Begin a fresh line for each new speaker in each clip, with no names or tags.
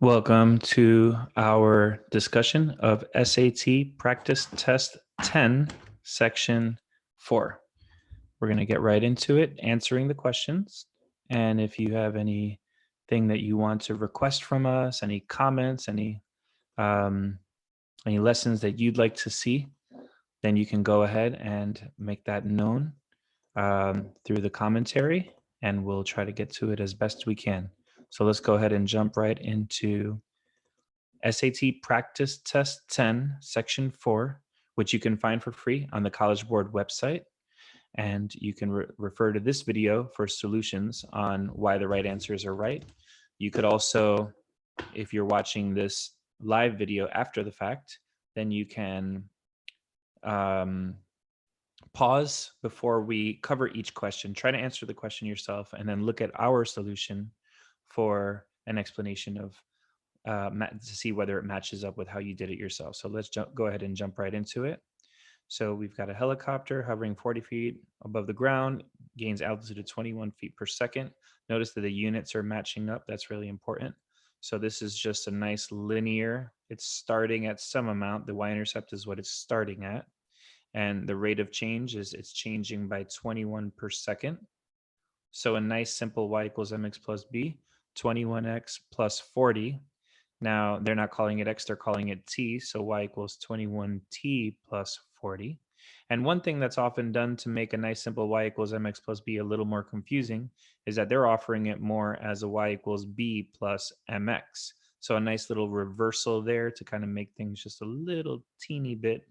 Welcome to our discussion of SAT Practice Test 10, Section 4. We're going to get right into it, answering the questions. And if you have anything that you want to request from us, any comments, any lessons that you'd like to see, then you can go ahead and make that known through the commentary, and we'll try to get to it as best we can. So let's go ahead and jump right into SAT Practice Test 10, Section 4, which you can find for free on the College Board website. And you can refer to this video for solutions on why the right answers are right. You could also, if you're watching this live video after the fact, then you can pause before we cover each question, try to answer the question yourself, and then look at our solution for an explanation of to see whether it matches up with how you did it yourself. So let's go ahead and jump right into it. So we've got a helicopter hovering 40 feet above the ground, gains altitude of 21 feet per second. Notice that the units are matching up. That's really important. So this is just a nice linear. It's starting at some amount. The y-intercept is what it's starting at. And the rate of change is it's changing by 21 per second. So a nice simple y equals mx plus b, 21x plus 40. Now, they're not calling it x, they're calling it t, so y equals 21t plus 40. And one thing that's often done to make a nice simple y equals mx plus b a little more confusing is that they're offering it more as a y equals b plus mx. So a nice little reversal there to kind of make things just a little teeny bit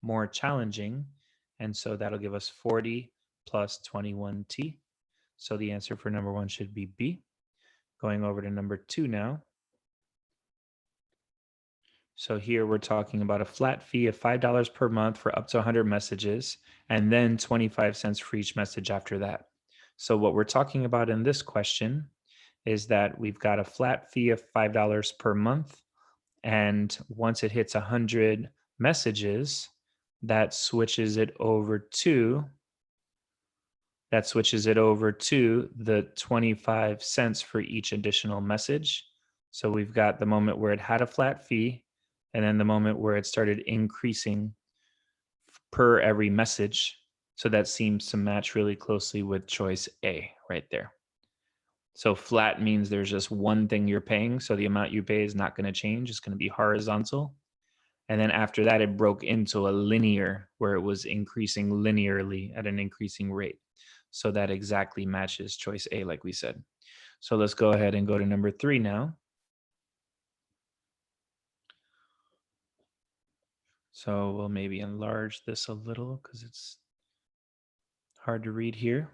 more challenging. And so that'll give us 40 plus 21t. So the answer for number 1 should be B. Going over to number 2 now. So here we're talking about a flat fee of $5 per month for up to 100 messages, and then 25 cents for each message after that. So what we're talking about in this question is that we've got a flat fee of $5 per month, and once it hits 100 messages, that switches it over to the 25 cents for each additional message. So we've got the moment where it had a flat fee, and then the moment where it started increasing per every message. So that seems to match really closely with choice A right there. So flat means there's just one thing you're paying, so the amount you pay is not going to change. It's going to be horizontal. And then after that, it broke into a linear, where it was increasing linearly at an increasing rate. So that exactly matches choice A, like we said. So let's go ahead and go to number 3 now. So we'll maybe enlarge this a little because it's hard to read here.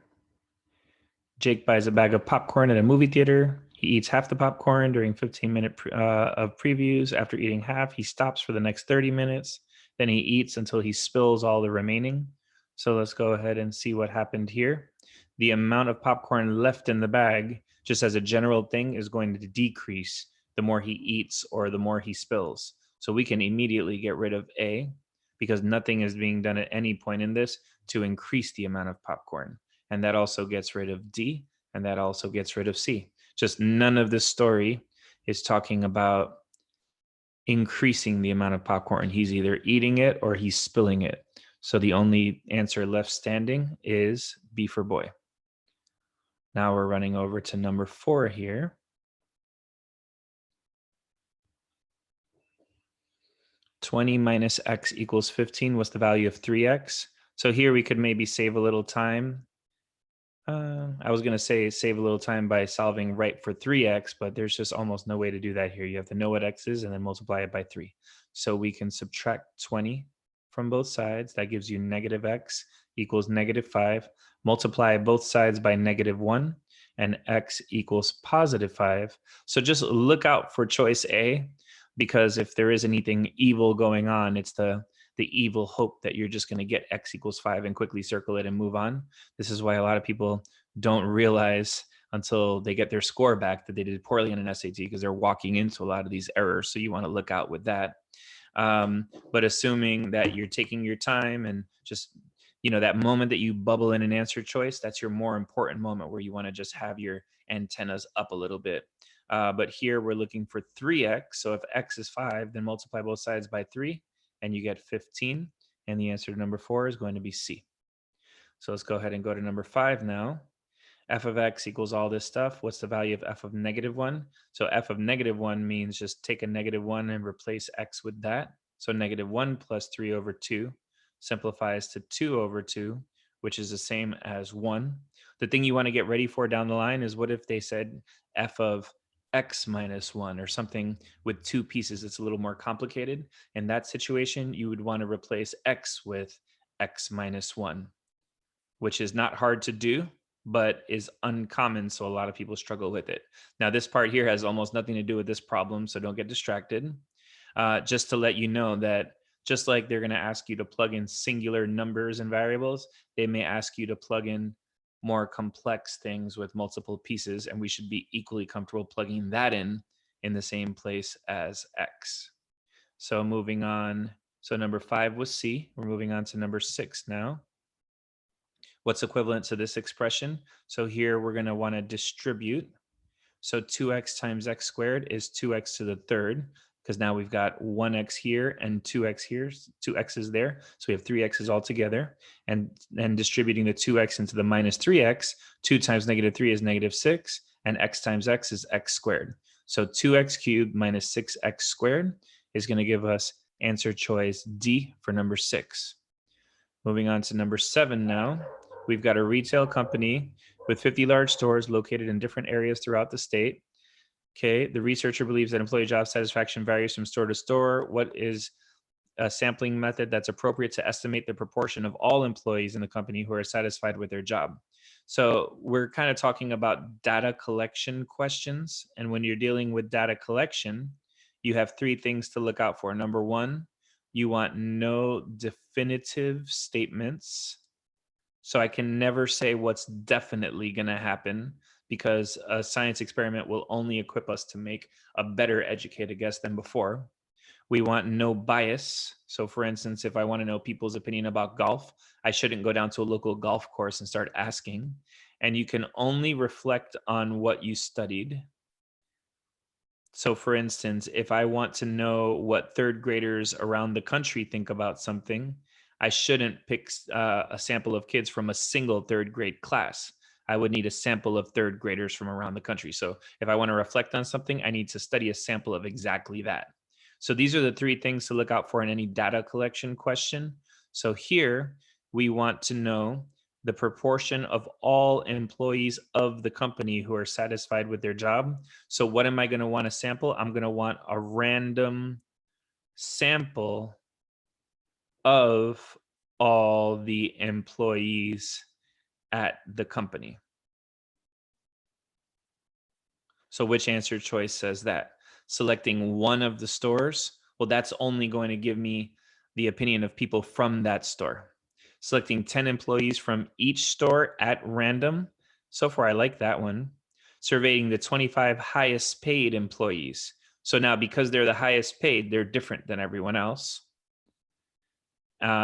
Jake buys a bag of popcorn at a movie theater. He eats half the popcorn during 15 minutes of previews. After eating half, he stops for the next 30 minutes. Then he eats until he spills all the remaining. So let's go ahead and see what happened here. The amount of popcorn left in the bag, just as a general thing, is going to decrease the more he eats or the more he spills. So we can immediately get rid of A because nothing is being done at any point in this to increase the amount of popcorn. And that also gets rid of D, and that also gets rid of C. Just none of this story is talking about increasing the amount of popcorn. He's either eating it or he's spilling it. So the only answer left standing is B for boy. Now we're running over to number 4 here. 20 minus x equals 15. What's the value of 3x? So here we could maybe save a little time. I was going to say save a little time by solving right for 3x, but there's just almost no way to do that here. You have to know what x is and then multiply it by 3. So we can subtract 20 from both sides. That gives you negative x equals negative 5. Multiply both sides by negative 1, and x equals positive 5. So just look out for choice A, because if there is anything evil going on, it's the evil hope that you're just going to get x equals 5 and quickly circle it and move on. This is why a lot of people don't realize until they get their score back that they did poorly on an SAT, because they're walking into a lot of these errors. So you want to look out with that. But assuming that you're taking your time and just, that moment that you bubble in an answer choice, that's your more important moment where you want to just have your antennas up a little bit. But here we're looking for 3x. So if x is 5, then multiply both sides by 3, and you get 15. And the answer to number 4 is going to be C. So let's go ahead and go to number 5 now. F of x equals all this stuff. What's the value of f of -1? So f of -1 means just take a -1 and replace x with that. So -1 plus 3 over 2 simplifies to 2 over 2, which is the same as 1. The thing you want to get ready for down the line is, what if they said f of x minus 1 or something with 2 pieces? It's a little more complicated. In that situation, you would want to replace x with x minus 1, which is not hard to do, but is uncommon, so a lot of people struggle with it. Now, this part here has almost nothing to do with this problem, so don't get distracted. Just to let you know that just like they're going to ask you to plug in singular numbers and variables, they may ask you to plug in more complex things with multiple pieces, and we should be equally comfortable plugging that in the same place as x. So moving on, so number 5 was C. We're moving on to number 6 now. What's equivalent to this expression? So here we're going to want to distribute. So 2x times x squared is 2x to the third, because now we've got 1x here and 2x here, 2 x's there. So we have 3 x's all together. And then distributing the 2x into the minus 3x, 2 times -3 is -6, and x times x is x squared. So 2x cubed minus 6x squared is going to give us answer choice D for number 6. Moving on to number 7 now. We've got a retail company with 50 large stores located in different areas throughout the state. Okay, the researcher believes that employee job satisfaction varies from store to store. What is a sampling method that's appropriate to estimate the proportion of all employees in the company who are satisfied with their job? So we're kind of talking about data collection questions. And when you're dealing with data collection, you have 3 things to look out for. Number 1, you want no definitive statements. So I can never say what's definitely going to happen, because a science experiment will only equip us to make a better educated guess than before. We want no bias. So for instance, if I want to know people's opinion about golf, I shouldn't go down to a local golf course and start asking. And you can only reflect on what you studied. So for instance, if I want to know what 3rd graders around the country think about something, I shouldn't pick a sample of kids from a single 3rd grade class. I would need a sample of 3rd graders from around the country. So if I want to reflect on something, I need to study a sample of exactly that. So these are the 3 things to look out for in any data collection question. So here we want to know the proportion of all employees of the company who are satisfied with their job. So what am I going to want to sample? I'm going to want a random sample of all the employees at the company. So which answer choice says that? Selecting one of the stores, well, that's only going to give me the opinion of people from that store. Selecting 10 employees from each store at random. So far, I like that one. Surveying the 25 highest paid employees. So now, because they're the highest paid, they're different than everyone else.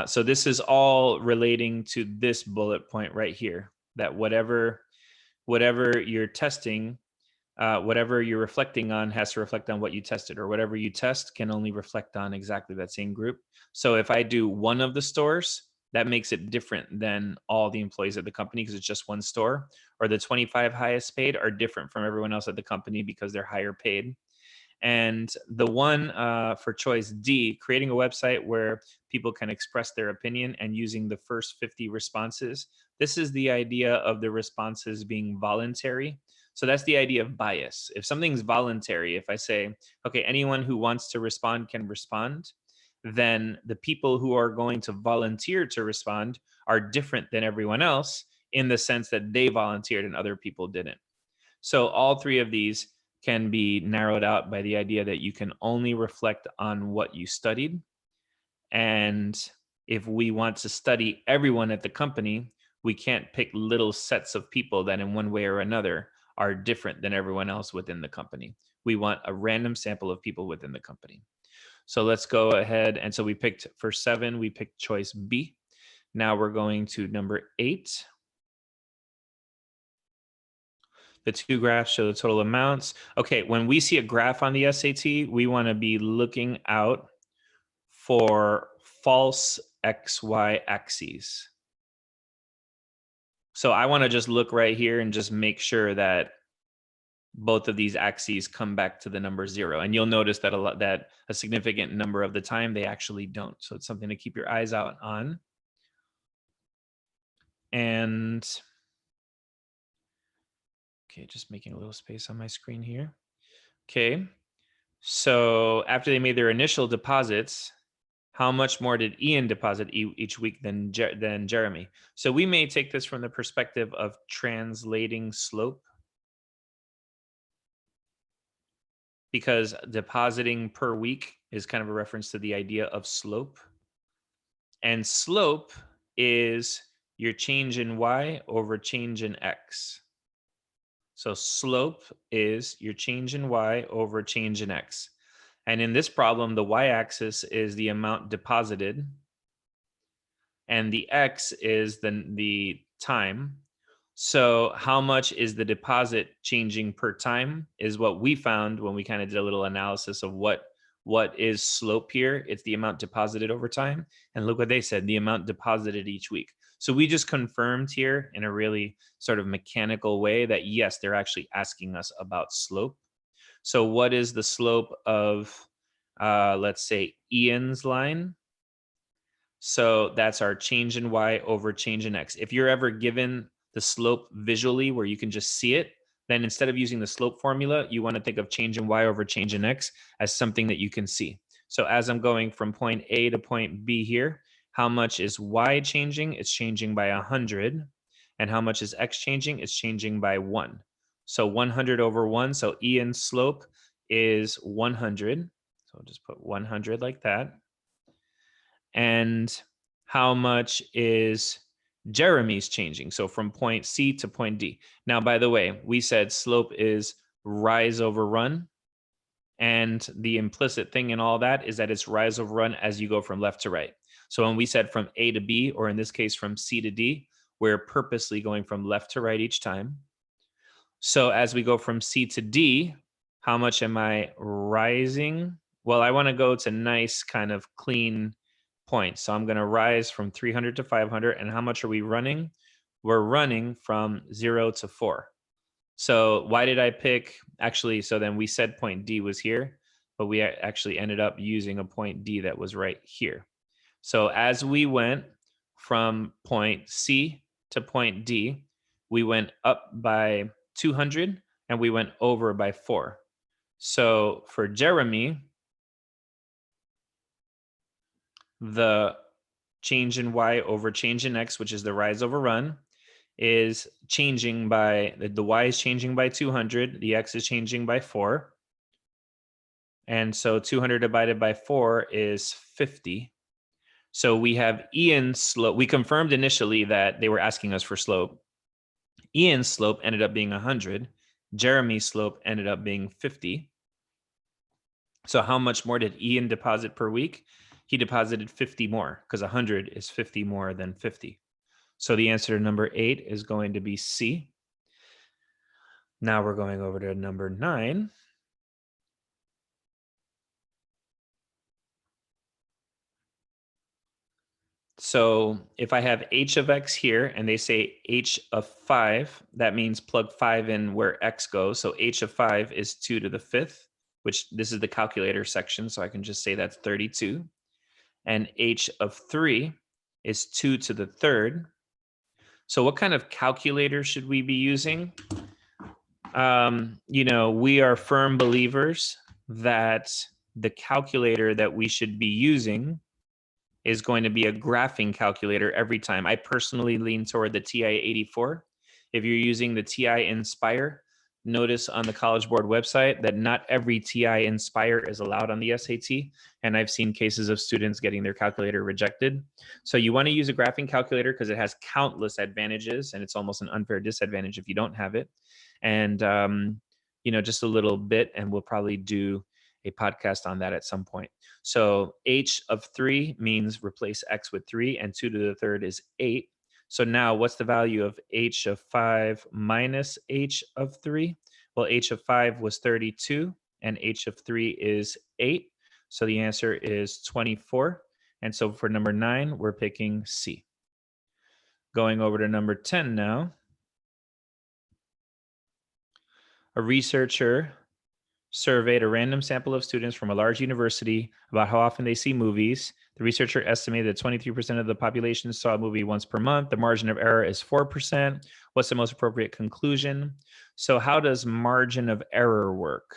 So this is all relating to this bullet point right here, that whatever you're testing, whatever you're reflecting on has to reflect on what you tested, or whatever you test can only reflect on exactly that same group. So if I do one of the stores, that makes it different than all the employees at the company because it's just one store, or the 25 highest paid are different from everyone else at the company because they're higher paid. And the one for choice D, creating a website where people can express their opinion and using the first 50 responses. This is the idea of the responses being voluntary. So that's the idea of bias. If something's voluntary, if I say, okay, anyone who wants to respond can respond, then the people who are going to volunteer to respond are different than everyone else in the sense that they volunteered and other people didn't. So all 3 of these can be narrowed out by the idea that you can only reflect on what you studied. And if we want to study everyone at the company, we can't pick little sets of people that in one way or another are different than everyone else within the company. We want a random sample of people within the company. So let's go ahead. And so we picked for 7, we picked choice B. Now we're going to number 8. The two graphs show the total amounts. Okay, when we see a graph on the SAT, we want to be looking out for false XY axes. So I want to just look right here and just make sure that both of these axes come back to the number 0. And you'll notice that a significant number of the time they actually don't. So it's something to keep your eyes out on. And okay, just making a little space on my screen here. Okay, so after they made their initial deposits, how much more did Ian deposit each week than Jeremy? So we may take this from the perspective of translating slope, because depositing per week is kind of a reference to the idea of slope. And slope is your change in y over change in x. So slope is your change in y over change in x. And in this problem, the y-axis is the amount deposited, and the x is the time. So how much is the deposit changing per time is what we found when we kind of did a little analysis of what is slope here. It's the amount deposited over time. And look what they said, the amount deposited each week. So we just confirmed here in a really sort of mechanical way that yes, they're actually asking us about slope. So what is the slope of, let's say, Ian's line? So that's our change in y over change in x. If you're ever given the slope visually where you can just see it, then instead of using the slope formula, you want to think of change in y over change in x as something that you can see. So as I'm going from point A to point B here, how much is y changing? It's changing by 100. And how much is x changing? It's changing by 1. So 100 over 1. So Ian's slope is 100. So I'll just put 100 like that. And how much is Jeremy's changing? So from point C to point D. Now, by the way, we said slope is rise over run. And the implicit thing in all that is that it's rise over run as you go from left to right. So when we said from A to B, or in this case from C to D, we're purposely going from left to right each time. So as we go from C to D, how much am I rising? Well, I want to go to nice kind of clean points. So I'm going to rise from 300 to 500. And how much are we running? We're running from 0 to 4. So why did I pick, actually, so then we said point D was here, but we actually ended up using a point D that was right here. So as we went from point C to point D, we went up by 200 and we went over by 4. So for Jeremy, the change in y over change in x, which is the rise over run, is changing by, the y is changing by 200, the x is changing by 4. And so 200 divided by 4 is 50. So we have Ian's slope. We confirmed initially that they were asking us for slope. Ian's slope ended up being 100. Jeremy's slope ended up being 50. So how much more did Ian deposit per week? He deposited 50 more, because 100 is 50 more than 50. So the answer to number 8 is going to be C. Now we're going over to number 9. So if I have h of x here and they say h of 5, that means plug 5 in where x goes. So h of 5 is 2 to the 5th, which this is the calculator section. So I can just say that's 32. And h of 3 is 2 to the 3rd. So what kind of calculator should we be using? We are firm believers that the calculator that we should be using is going to be a graphing calculator every time. I personally lean toward the TI-84. If you're using the TI Inspire, notice on the College Board website that not every TI Inspire is allowed on the SAT, and I've seen cases of students getting their calculator rejected. So you want to use a graphing calculator because it has countless advantages, and it's almost an unfair disadvantage if you don't have it. And just a little bit, and we'll probably do a podcast on that at some point. So h of 3 means replace x with 3, and 2 to the 3rd is 8. So now what's the value of h of 5 minus h of 3? Well, h of 5 was 32 and h of 3 is 8. So the answer is 24. And so for number 9, we're picking C. Going over to number 10 now. A researcher surveyed a random sample of students from a large university about how often they see movies. The researcher estimated that 23% of the population saw a movie once per month. The margin of error is 4%. What's the most appropriate conclusion? So how does margin of error work?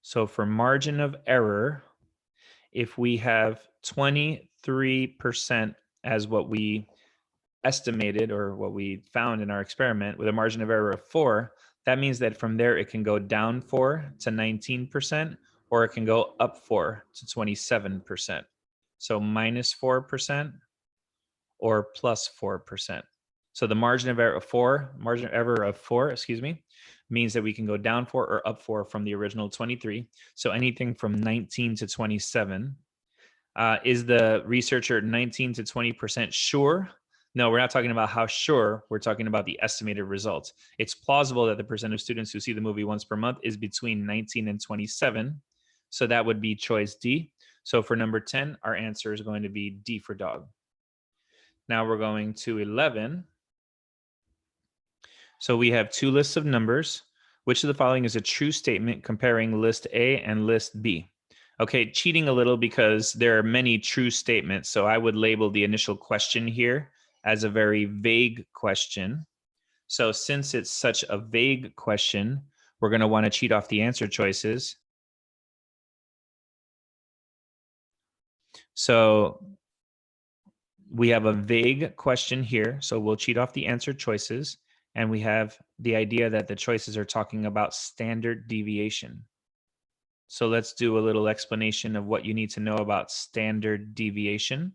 So for margin of error, if we have 23% as what we estimated or what we found in our experiment with a margin of error of 4, that means that from there it can go down 4 to 19%, or it can go up 4 to 27%. So minus 4% or plus 4%. So the margin of error of 4, means that we can go down 4 or up 4 from the original 23. So anything from 19 to 27. Is the researcher 19 to 20% sure? No, we're not talking about how sure, we're talking about the estimated results. It's plausible that the percent of students who see the movie once per month is between 19 and 27. So that would be choice D. So for number 10, our answer is going to be D for dog. Now we're going to 11. So we have two lists of numbers. Which of the following is a true statement comparing list A and list B? Okay, cheating a little because there are many true statements. So I would label the initial question here as a very vague question. So since it's such a vague question, we're going to want to cheat off the answer choices. So we have a vague question here. So we'll cheat off the answer choices. And we have the idea that the choices are talking about standard deviation. So let's do a little explanation of what you need to know about standard deviation.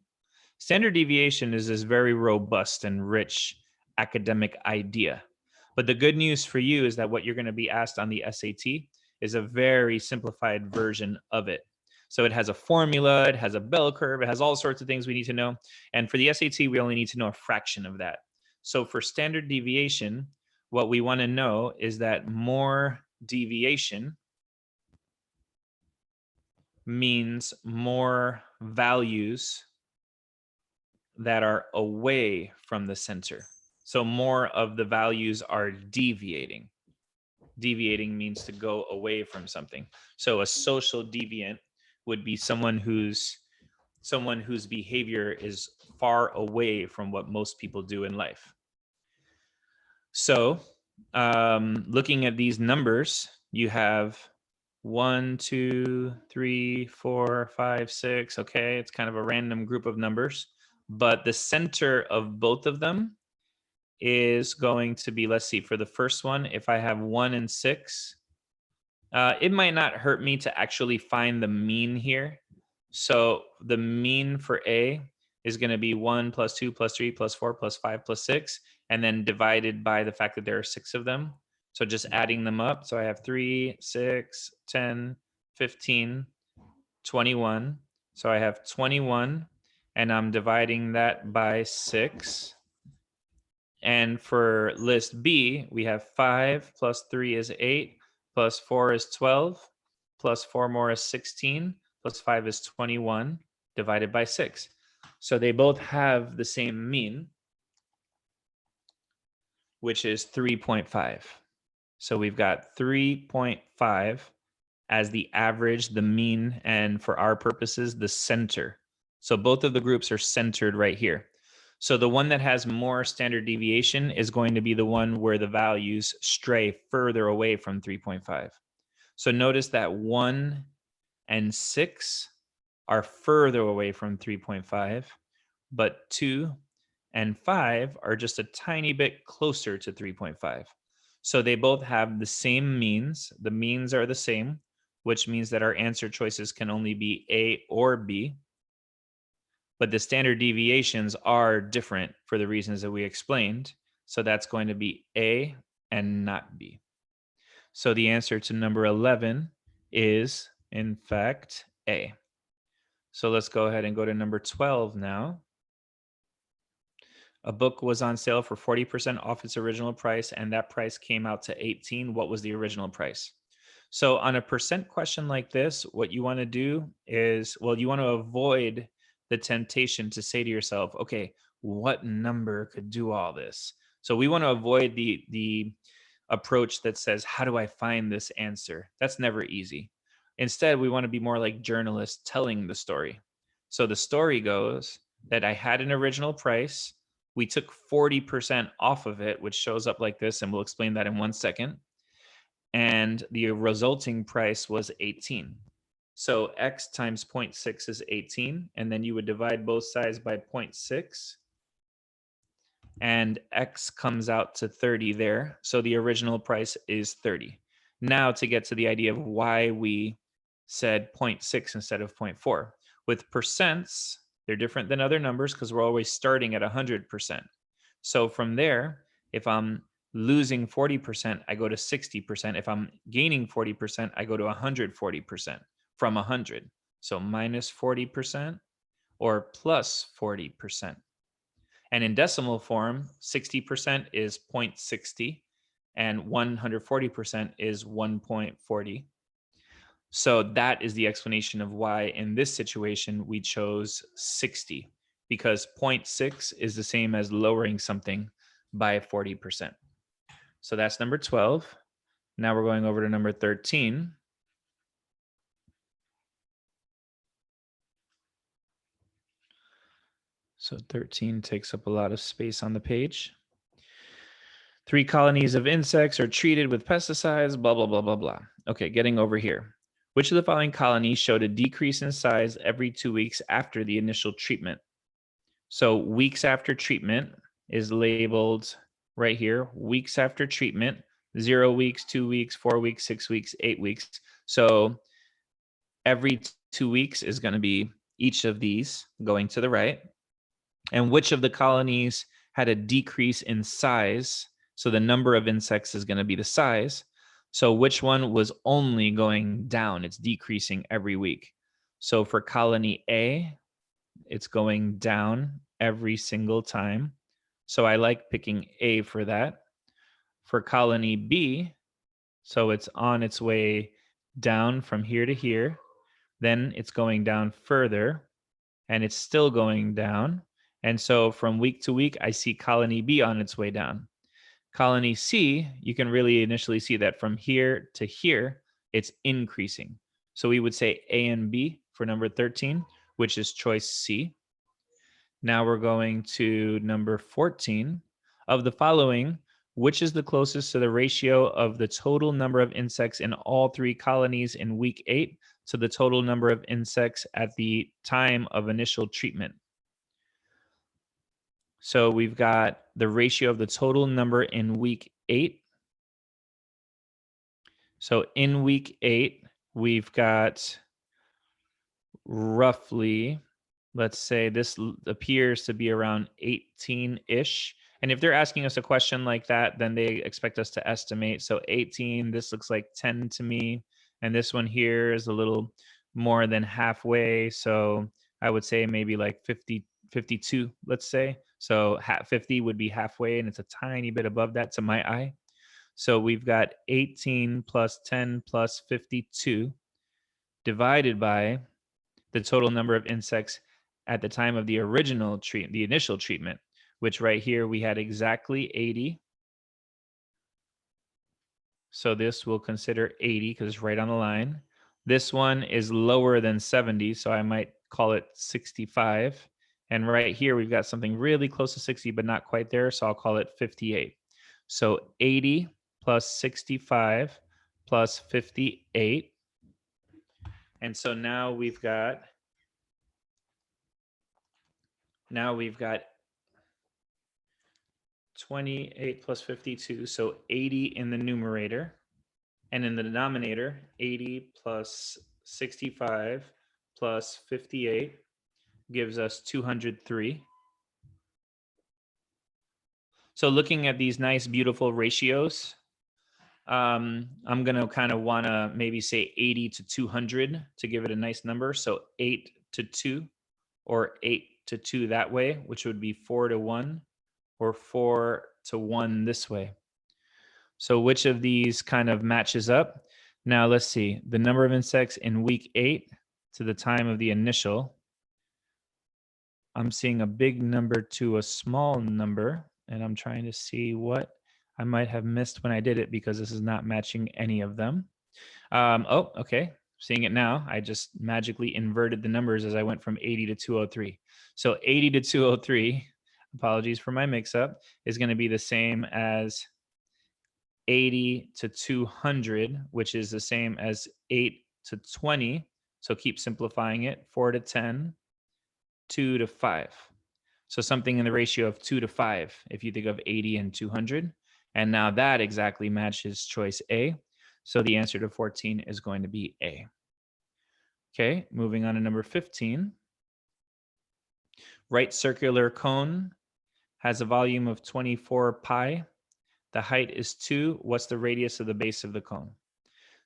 Standard deviation is this very robust and rich academic idea. But the good news for you is that what you're going to be asked on the SAT is a very simplified version of it. So it has a formula, it has a bell curve, it has all sorts of things we need to know. And for the SAT, we only need to know a fraction of that. So for standard deviation, what we want to know is that more deviation means more values that are away from the center. So more of the values are deviating. Deviating means to go away from something. So a social deviant would be someone whose behavior is far away from what most people do in life. So looking at these numbers, you have 1, 2, 3, 4, 5, 6. Okay, it's kind of a random group of numbers, but the center of both of them is going to be, let's see, for the first one, if I have 1 and 6, it might not hurt me to actually find the mean here. So the mean for A is going to be 1 plus 2 plus 3 plus 4 plus 5 plus 6, and then divided by the fact that there are 6 of them. So just adding them up. So I have 3, 6, 10, 15, 21. So I have 21, and I'm dividing that by 6. And for list B, we have 5 plus 3 is 8, plus 4 is 12, plus 4 more is 16, plus 5 is 21, divided by 6. So they both have the same mean, which is 3.5. So we've got 3.5 as the average, the mean, and for our purposes, the center. So both of the groups are centered right here. So the one that has more standard deviation is going to be the one where the values stray further away from 3.5. So notice that 1 and 6 are further away from 3.5, but 2 and 5 are just a tiny bit closer to 3.5. So they both have the same means. The means are the same, which means that our answer choices can only be A or B. But the standard deviations are different for the reasons that we explained. So that's going to be A and not B. So the answer to number 11 is, in fact, A. So let's go ahead and go to number 12 now. A book was on sale for 40% off its original price, and that price came out to 18. What was the original price? So on a percent question like this, what you want to do is, well, you want to avoid the temptation to say to yourself, okay, what number could do all this? So we want to avoid the approach that says, how do I find this answer? That's never easy. Instead, we want to be more like journalists telling the story. So the story goes that I had an original price. We took 40% off of it, which shows up like this, and we'll explain that in 1 second. And the resulting price was 18. So X times 0.6 is 18, and then you would divide both sides by 0.6, and X comes out to 30 there. So the original price is 30. Now to get to the idea of why we said 0.6 instead of 0.4. With percents, they're different than other numbers because we're always starting at 100%. So from there, if I'm losing 40%, I go to 60%. If I'm gaining 40%, I go to 140% from 100. So minus 40% or plus 40%. And in decimal form, 60% is 0.60 and 140% is 1.40. So that is the explanation of why in this situation we chose 60, because 0.6 is the same as lowering something by 40%. So that's number 12. Now we're going over to number 13. So 13 takes up a lot of space on the page. 3 colonies of insects are treated with pesticides, blah, blah, blah, blah, blah. Okay, getting over here. Which of the following colonies showed a decrease in size every 2 weeks after the initial treatment? So weeks after treatment is labeled right here. Weeks after treatment, 0 weeks, 2 weeks, 4 weeks, 6 weeks, 8 weeks. So every 2 weeks is going to be each of these going to the right. And which of the colonies had a decrease in size? So the number of insects is going to be the size. So which one was only going down? It's decreasing every week. So for colony A, it's going down every single time. So I like picking A for that. For colony B, so it's on its way down from here to here. Then it's going down further, and it's still going down. And so from week to week, I see colony B on its way down. Colony C, you can really initially see that from here to here, it's increasing. So we would say A and B for number 13, which is choice C. Now we're going to number 14. Of the following, which is the closest to the ratio of the total number of insects in all 3 colonies in week 8 to the total number of insects at the time of initial treatment? So we've got the ratio of the total number in week 8. So in week 8, we've got roughly, let's say this appears to be around 18-ish. And if they're asking us a question like that, then they expect us to estimate. So 18, this looks like 10 to me. And this one here is a little more than halfway. So I would say maybe like 50, 52, let's say. So 50 would be halfway, and it's a tiny bit above that to my eye. So we've got 18 plus 10 plus 52 divided by the total number of insects at the time of the original treatment, the initial treatment, which right here we had exactly 80. So this we'll consider 80 because it's right on the line. This one is lower than 70, so I might call it 65. And right here, we've got something really close to 60, but not quite there, so I'll call it 58. So 80 plus 65 plus 58. And so now we've got 28 plus 52, so 80 in the numerator. And in the denominator, 80 plus 65 plus 58 gives us 203. So looking at these nice, beautiful ratios, I'm going to kind of want to maybe say 80 to 200 to give it a nice number. So 8 to 2 or 8 to 2 that way, which would be 4 to 1 or 4 to 1 this way. So which of these kind of matches up? Now let's see. The number of insects in week 8 to the time of the initial. I'm seeing a big number to a small number, and I'm trying to see what I might have missed when I did it because this is not matching any of them. Oh, okay. Seeing it now. I just magically inverted the numbers as I went from 80 to 203. So 80 to 203, apologies for my mix-up, is going to be the same as 80 to 200, which is the same as 8 to 20. So keep simplifying it. 4 to 10, 2 to 5. So something in the ratio of 2 to 5, if you think of 80 and 200. And now that exactly matches choice A. So the answer to 14 is going to be A. Okay, moving on to number 15. Right circular cone has a volume of 24 pi. The height is 2. What's the radius of the base of the cone?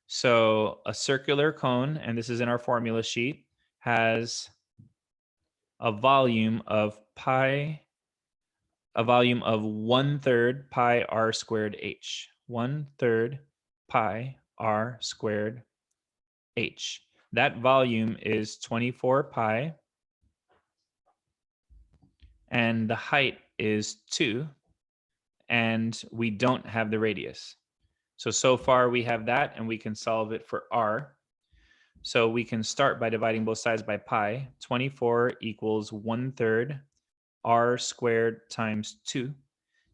So a circular cone, and this is in our formula sheet, has a volume of pi, a volume of 1/3 pi r squared h. 1/3 pi r squared h. That volume is 24 pi, and the height is 2, and we don't have the radius. So far we have that, and we can solve it for r. So we can start by dividing both sides by pi. 24 equals 1/3 r squared times 2.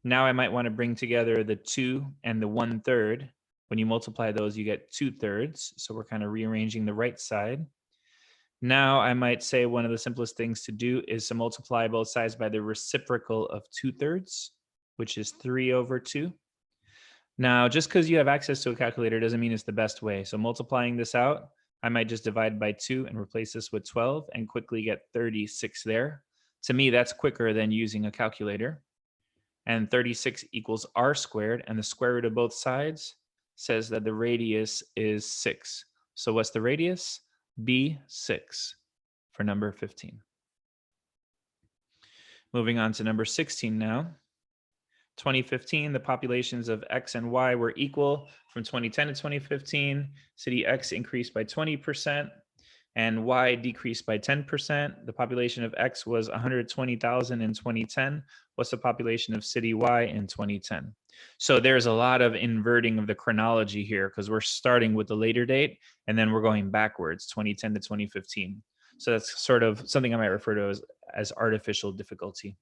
Now I might want to bring together the 2 and the 1/3. When you multiply those, you get 2/3. So we're kind of rearranging the right side. Now I might say one of the simplest things to do is to multiply both sides by the reciprocal of 2/3, which is 3 over 2. Now, just because you have access to a calculator doesn't mean it's the best way. So multiplying this out, I might just divide by 2 and replace this with 12 and quickly get 36 there. To me, that's quicker than using a calculator. And 36 equals r squared, and the square root of both sides says that the radius is 6. So what's the radius? B6 for number 15. Moving on to number 16 now. 2015, the populations of X and Y were equal. From 2010 to 2015, city X increased by 20% and Y decreased by 10%. The population of X was 120,000 in 2010. What's the population of city Y in 2010? So there's a lot of inverting of the chronology here because we're starting with the later date and then we're going backwards, 2010 to 2015. So that's sort of something I might refer to as artificial difficulty.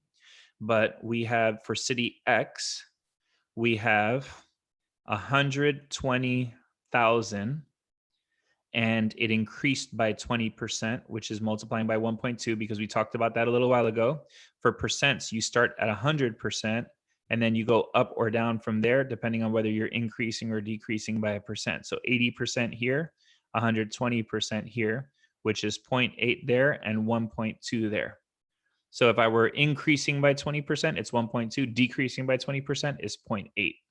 But we have for city X, we have 120,000 and it increased by 20%, which is multiplying by 1.2 because we talked about that a little while ago. For percents, you start at 100% and then you go up or down from there depending on whether you're increasing or decreasing by a percent. So 80% here, 120% here, which is 0.8 there and 1.2 there. So if I were increasing by 20%, it's 1.2. Decreasing by 20% is 0.8.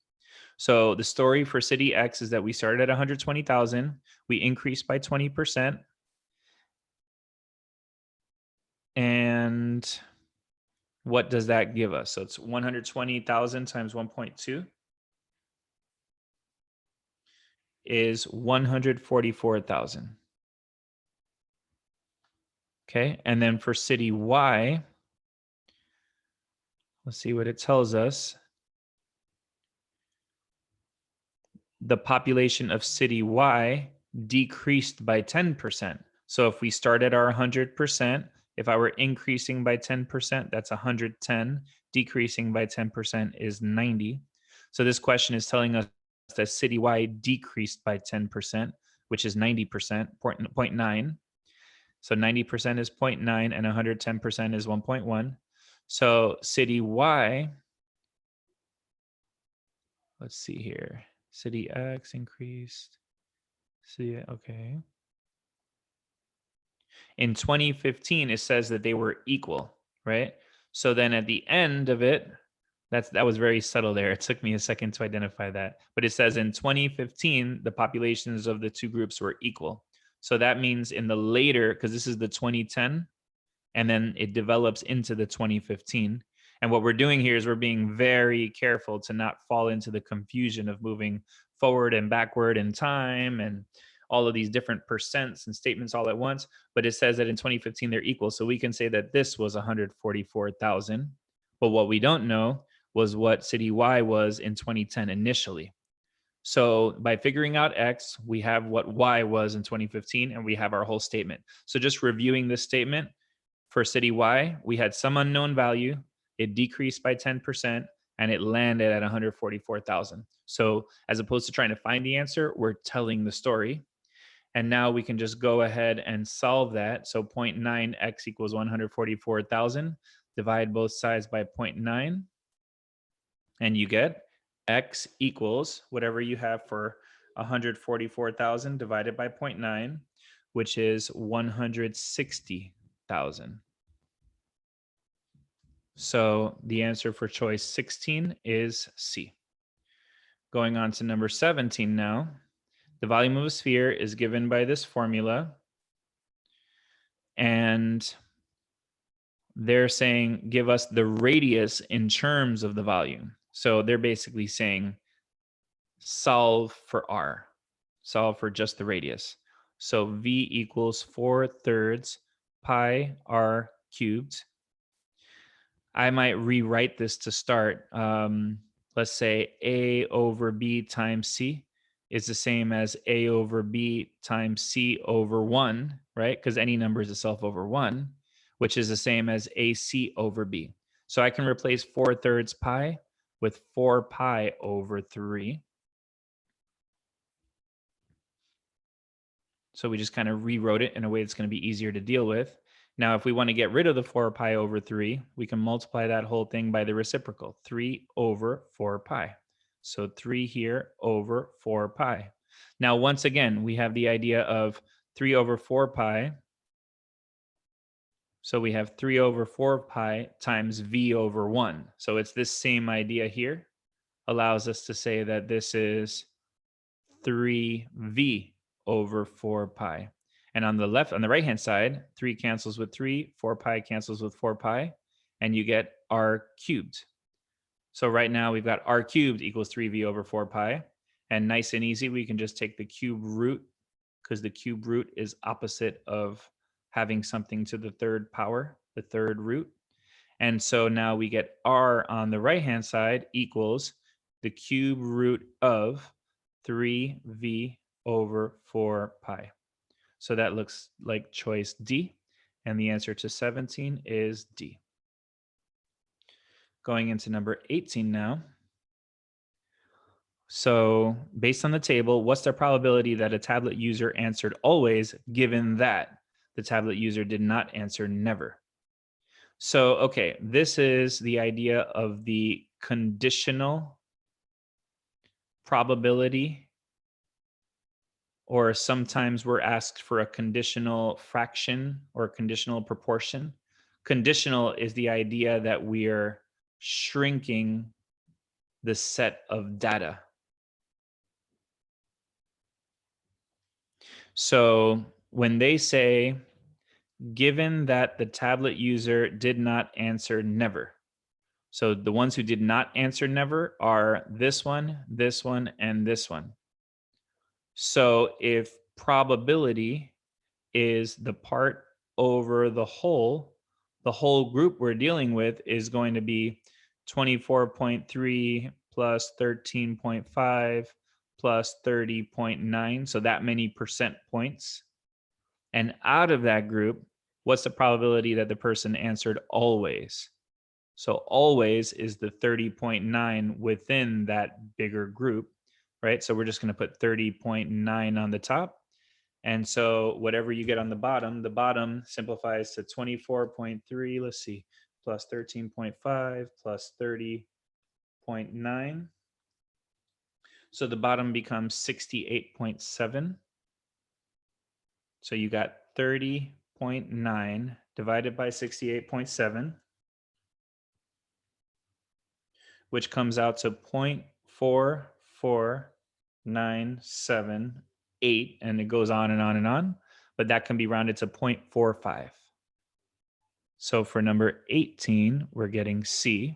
So the story for city X is that we started at 120,000. We increased by 20%. And what does that give us? So it's 120,000 times 1.2 is 144,000. Okay, and then for city Y, let's see what it tells us. The population of city Y decreased by 10%. So if we start at our 100%, if I were increasing by 10%, that's 110. Decreasing by 10% is 90. So this question is telling us that city Y decreased by 10%, which is 90%, 0.9. So 90% is 0.9 and 110% is 1.1. So city Y, let's see here. City X increased. City, okay. In 2015, it says that they were equal, right? So then at the end of it, that was very subtle there. It took me a second to identify that. But it says in 2015, the populations of the two groups were equal. So that means in the later, because this is the 2010, and then it develops into the 2015. And what we're doing here is we're being very careful to not fall into the confusion of moving forward and backward in time and all of these different percents and statements all at once. But it says that in 2015 they're equal. So we can say that this was 144,000. But what we don't know was what city Y was in 2010 initially. So by figuring out X, we have what Y was in 2015, and we have our whole statement. So just reviewing this statement, for city Y, we had some unknown value, it decreased by 10%, and it landed at 144,000. So as opposed to trying to find the answer, we're telling the story. And now we can just go ahead and solve that. So 0.9 X equals 144,000. Divide both sides by 0.9. And you get X equals whatever you have for 144,000 divided by 0.9, which is 160,000. So the answer for choice 16 is C. Going on to number 17 now. The volume of a sphere is given by this formula. And they're saying, give us the radius in terms of the volume. So they're basically saying, solve for R. Solve for just the radius. So V equals 4/3 pi R cubed. I might rewrite this to start. Let's say A over B times C is the same as A over B times C over 1, right? Because any number is itself over 1, which is the same as AC over B. So I can replace 4/3 pi with 4 pi over 3. So we just kind of rewrote it in a way that's going to be easier to deal with. Now, if we want to get rid of the 4 pi over 3, we can multiply that whole thing by the reciprocal, 3 over 4 pi. So 3 here over 4 pi. Now, once again, we have the idea of 3 over 4 pi. So we have 3 over 4 pi times V over 1. So it's this same idea here. Allows us to say that this is 3V over 4 pi. And on the right-hand side, 3 cancels with 3, 4 pi cancels with 4 pi, and you get R cubed. So right now we've got R cubed equals 3V over 4 pi. And nice and easy, we can just take the cube root, because the cube root is opposite of having something to the third power, the third root. And so now we get R on the right-hand side equals the cube root of 3V over 4 pi. So that looks like choice D, and the answer to 17 is D. Going into number 18 now. So based on the table, what's the probability that a tablet user answered always, given that the tablet user did not answer never? So, okay, this is the idea of the conditional probability, or sometimes we're asked for a conditional fraction or conditional proportion. Conditional is the idea that we're shrinking the set of data. So when they say, given that the tablet user did not answer never. So the ones who did not answer never are this one, and this one. So if probability is the part over the whole group we're dealing with is going to be 24.3 plus 13.5 plus 30.9. So that many percent points. And out of that group, what's the probability that the person answered always? So always is the 30.9 within that bigger group, right? So we're just going to put 30.9 on the top. And so whatever you get on the bottom simplifies to 24.3, let's see, plus 13.5 plus 30.9. So the bottom becomes 68.7. So you got 30.9 divided by 68.7, which comes out to 0.44978, and it goes on and on and on, but that can be rounded to 0.45. So for number 18, we're getting C.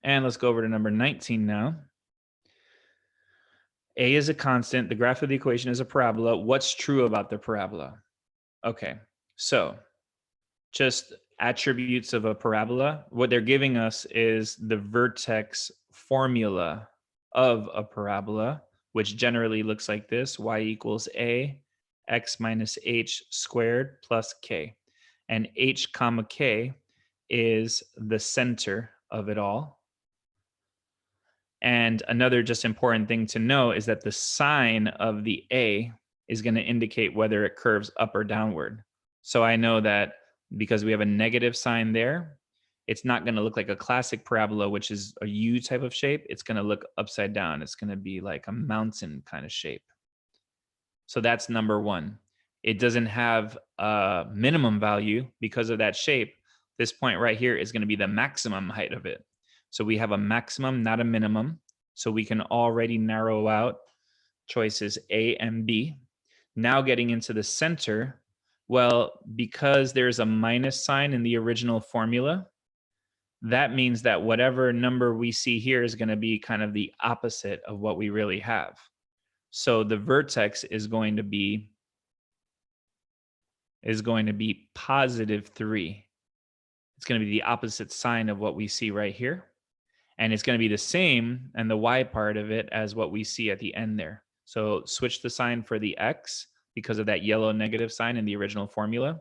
And let's go over to number 19 now. A is a constant. The graph of the equation is a parabola. What's true about the parabola? Okay, so just attributes of a parabola. What they're giving us is the vertex formula of a parabola, which generally looks like this: y equals a, x minus h squared plus k. And h comma k is the center of it all. And another just important thing to know is that the sign of the A is going to indicate whether it curves up or downward. So I know that because we have a negative sign there, it's not going to look like a classic parabola, which is a U type of shape. It's going to look upside down. It's going to be like a mountain kind of shape. So that's number one. It doesn't have a minimum value because of that shape. This point right here is going to be the maximum height of it. So we have a maximum, not a minimum. So we can already narrow out choices A and B. Now getting into the center, well, because there's a minus sign in the original formula, that means that whatever number we see here is going to be kind of the opposite of what we really have. So the vertex is going to be +3. It's going to be the opposite sign of what we see right here. And it's going to be the same and the y part of it as what we see at the end there. So switch the sign for the x because of that yellow negative sign in the original formula,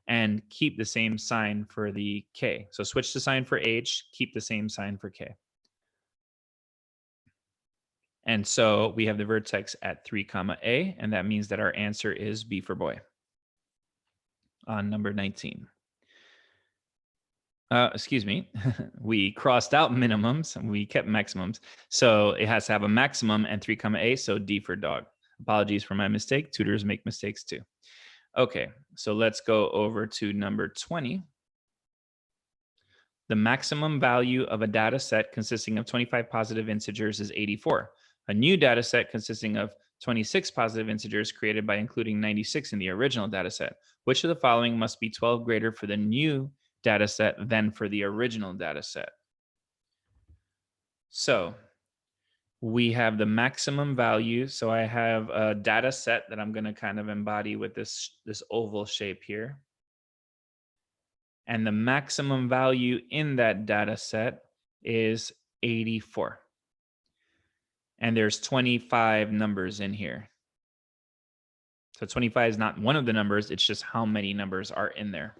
and keep the same sign for the k. So switch the sign for h, keep the same sign for k. And so we have the vertex at 3 comma a, and that means that our answer is B for boy on number 19. Excuse me, we crossed out minimums and we kept maximums. So it has to have a maximum and 3 comma a, so D for dog. Apologies for my mistake. Tutors make mistakes too. Okay, so let's go over to number 20. The maximum value of a data set consisting of 25 positive integers is 84. A new data set consisting of 26 positive integers created by including 96 in the original data set. Which of the following must be 12 greater for the new data set than for the original data set? So we have the maximum value. So I have a data set that I'm going to kind of embody with this oval shape here. And the maximum value in that data set is 84. And there's 25 numbers in here. So 25 is not one of the numbers, it's just how many numbers are in there.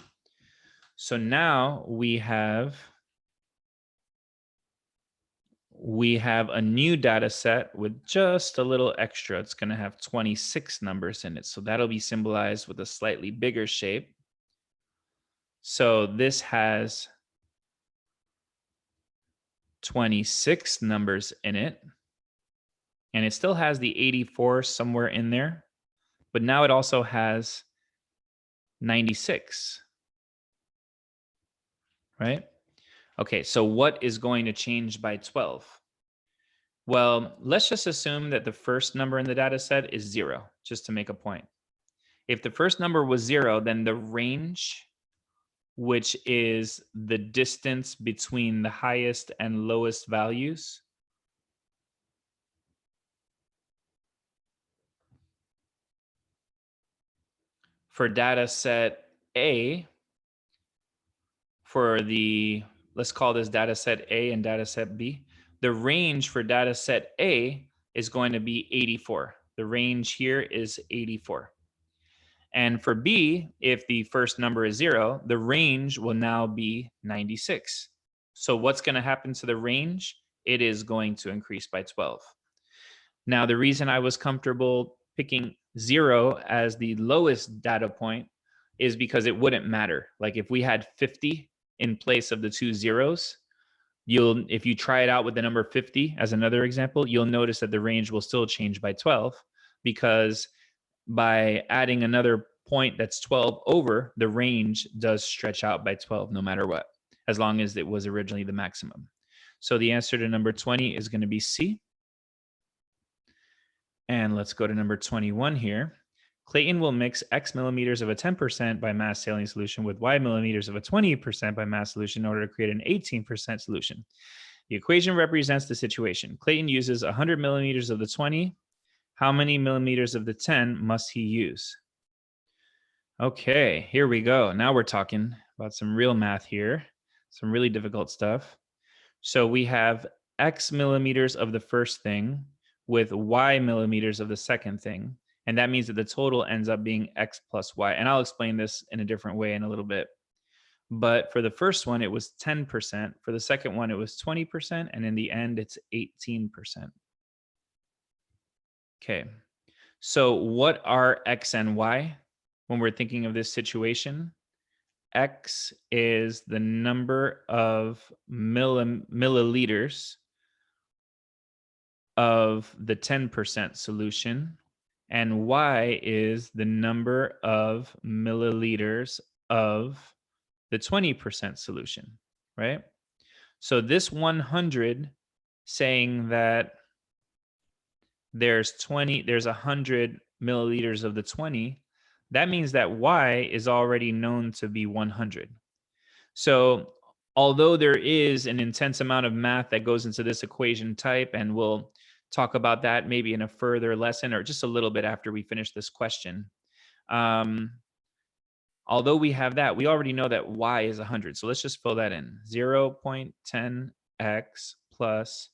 So now we have a new data set with just a little extra. It's going to have 26 numbers in it. So that'll be symbolized with a slightly bigger shape. So this has 26 numbers in it. And it still has the 84 somewhere in there. But now it also has 96. Right? Okay, so what is going to change by 12? Well, let's just assume that the first number in the data set is 0, just to make a point. If the first number was 0, then the range, which is the distance between the highest and lowest values, for data set A, for the, let's call this data set A and data set B, the range for data set A is going to be 84. The range here is 84. And for B, if the first number is 0, the range will now be 96. So what's going to happen to the range? It is going to increase by 12. Now, the reason I was comfortable picking 0 as the lowest data point is because it wouldn't matter. Like if we had 50 in place of the 2 zeros, if you try it out with the number 50 as another example, you'll notice that the range will still change by 12, because by adding another point that's 12 over, the range does stretch out by 12 no matter what, as long as it was originally the maximum. So the answer to number 20 is going to be C. And let's go to number 21 here. Clayton will mix X millimeters of a 10% by mass saline solution with Y millimeters of a 20% by mass solution in order to create an 18% solution. The equation represents the situation. Clayton uses 100 millimeters of the 20. How many millimeters of the 10 must he use? Okay, here we go. Now we're talking about some real math here, some really difficult stuff. So we have X millimeters of the first thing with Y millimeters of the second thing. And that means that the total ends up being X plus Y. And I'll explain this in a different way in a little bit. But for the first one, it was 10%. For the second one, it was 20%. And in the end, it's 18%. Okay. So what are X and Y when we're thinking of this situation? X is the number of milliliters of the 10% solution, and Y is the number of milliliters of the 20% solution, right? So this 100 saying that there's 100 milliliters of the 20, that means that Y is already known to be 100. So although there is an intense amount of math that goes into this equation type, and we'll talk about that maybe in a further lesson or just a little bit after we finish this question. Although we have that, we already know that Y is 100. So let's just fill that in. 0.10x plus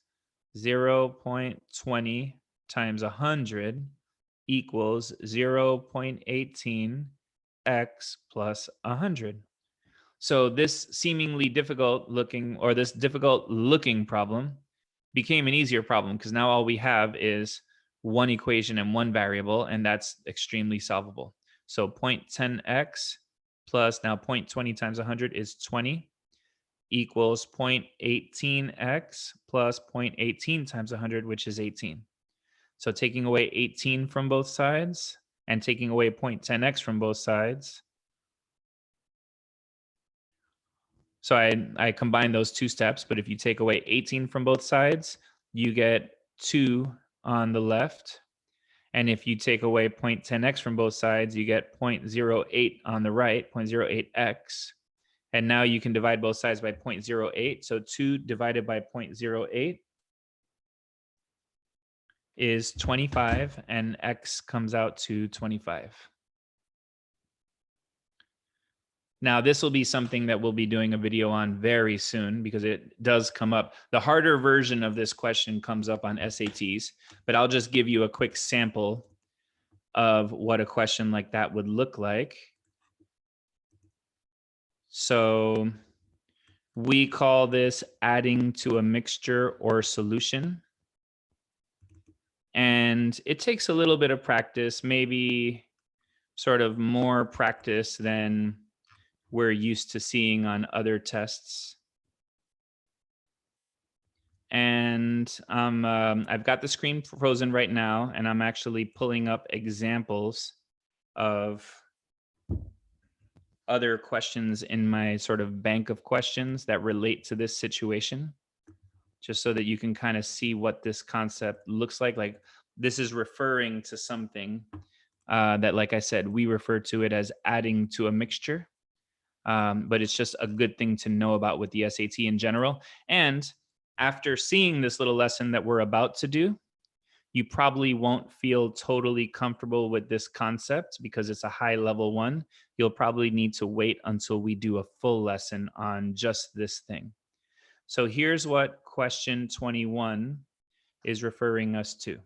0.20 times 100 equals 0.18x plus 100. So this seemingly difficult looking, or this difficult looking problem became an easier problem because now all we have is one equation and one variable, and that's extremely solvable. So 0.10x plus now 0.20 times 100 is 20 equals 0.18x plus 0.18 times 100, which is 18. So taking away 18 from both sides and taking away 0.10x from both sides. So I combine those two steps, but if you take away 18 from both sides, you get 2 on the left. And if you take away 0.10x from both sides, you get 0.08 on the right, 0.08x. And now you can divide both sides by 0.08. So 2 divided by 0.08 is 25, and x comes out to 25. Now, this will be something that we'll be doing a video on very soon because it does come up. The harder version of this question comes up on SATs, but I'll just give you a quick sample of what a question like that would look like. So we call this adding to a mixture or solution. And it takes a little bit of practice, maybe sort of more practice than we're used to seeing on other tests. And I've got the screen frozen right now, and I'm actually pulling up examples of other questions in my sort of bank of questions that relate to this situation, just so that you can kind of see what this concept looks like. Like this is referring to something that, like I said, we refer to it as adding to a mixture. But it's just a good thing to know about with the SAT in general. And after seeing this little lesson that we're about to do, you probably won't feel totally comfortable with this concept because it's a high level one. You'll probably need to wait until we do a full lesson on just this thing. So here's what question 21 is referring us to.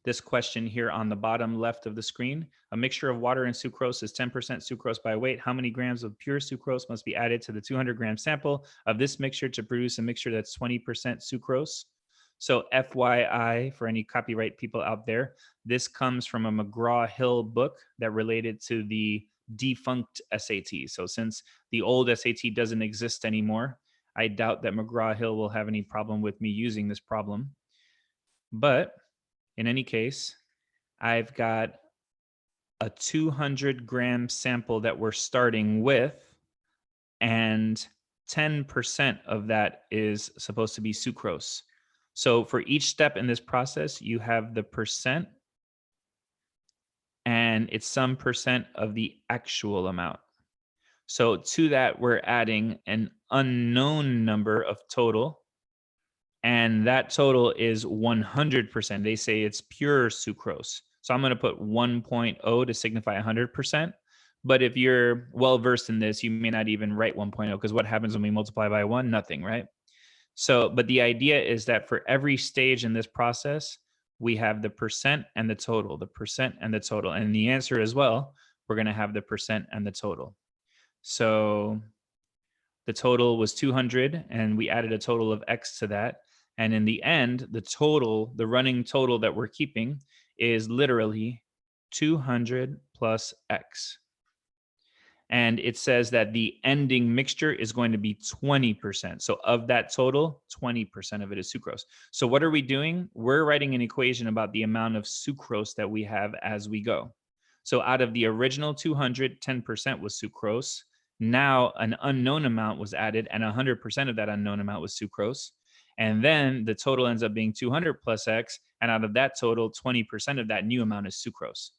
This question here on the bottom left of the screen, a mixture of water and sucrose is 10% sucrose by weight. How many grams of pure sucrose must be added to the 200-gram sample of this mixture to produce a mixture that's 20% sucrose? So FYI, for any copyright people out there, this comes from a McGraw-Hill book that related to the defunct SAT. So since the old SAT doesn't exist anymore, I doubt that McGraw-Hill will have any problem with me using this problem. But in any case, I've got a 200-gram sample that we're starting with, and 10% of that is supposed to be sucrose. So for each step in this process, you have the percent and it's some percent of the actual amount. So to that, we're adding an unknown number of total, and that total is 100%. They say it's pure sucrose. So I'm going to put 1.0 to signify 100%. But if you're well versed in this, you may not even write 1.0, because what happens when we multiply by 1? Nothing, right? So, but the idea is that for every stage in this process, we have the percent and the total, the percent and the total. And the answer as well, we're going to have the percent and the total. So the total was 200, and we added a total of X to that. And in the end, the total, the running total that we're keeping is literally 200 plus X. And it says that the ending mixture is going to be 20%. So of that total, 20% of it is sucrose. So what are we doing? We're writing an equation about the amount of sucrose that we have as we go. So out of the original 200, 10% was sucrose. Now an unknown amount was added, and 100% of that unknown amount was sucrose. And then the total ends up being 200 plus X. And out of that total, 20% of that new amount is sucrose.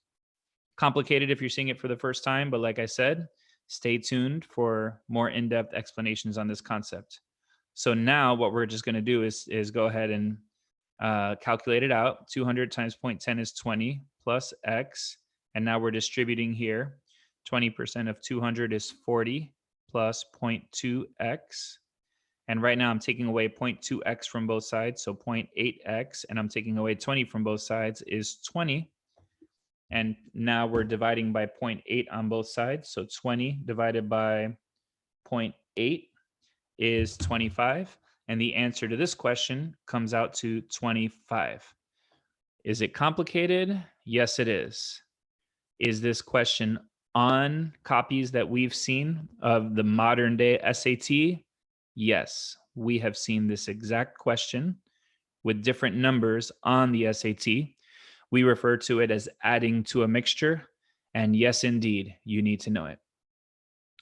Complicated if you're seeing it for the first time, but like I said, stay tuned for more in-depth explanations on this concept. So now what we're just going to do is go ahead and calculate it out. 200 times 0.10 is 20 plus X. And now we're distributing here. 20% of 200 is 40 plus 0.2X. And right now I'm taking away 0.2X from both sides, so 0.8X. And I'm taking away 20 from both sides is 20. And now we're dividing by 0.8 on both sides. So 20 divided by 0.8 is 25. And the answer to this question comes out to 25. Is it complicated? Yes, it is. Is this question on copies that we've seen of the modern day SAT? Yes, we have seen this exact question with different numbers on the SAT. We refer to it as adding to a mixture. And yes, indeed, you need to know it.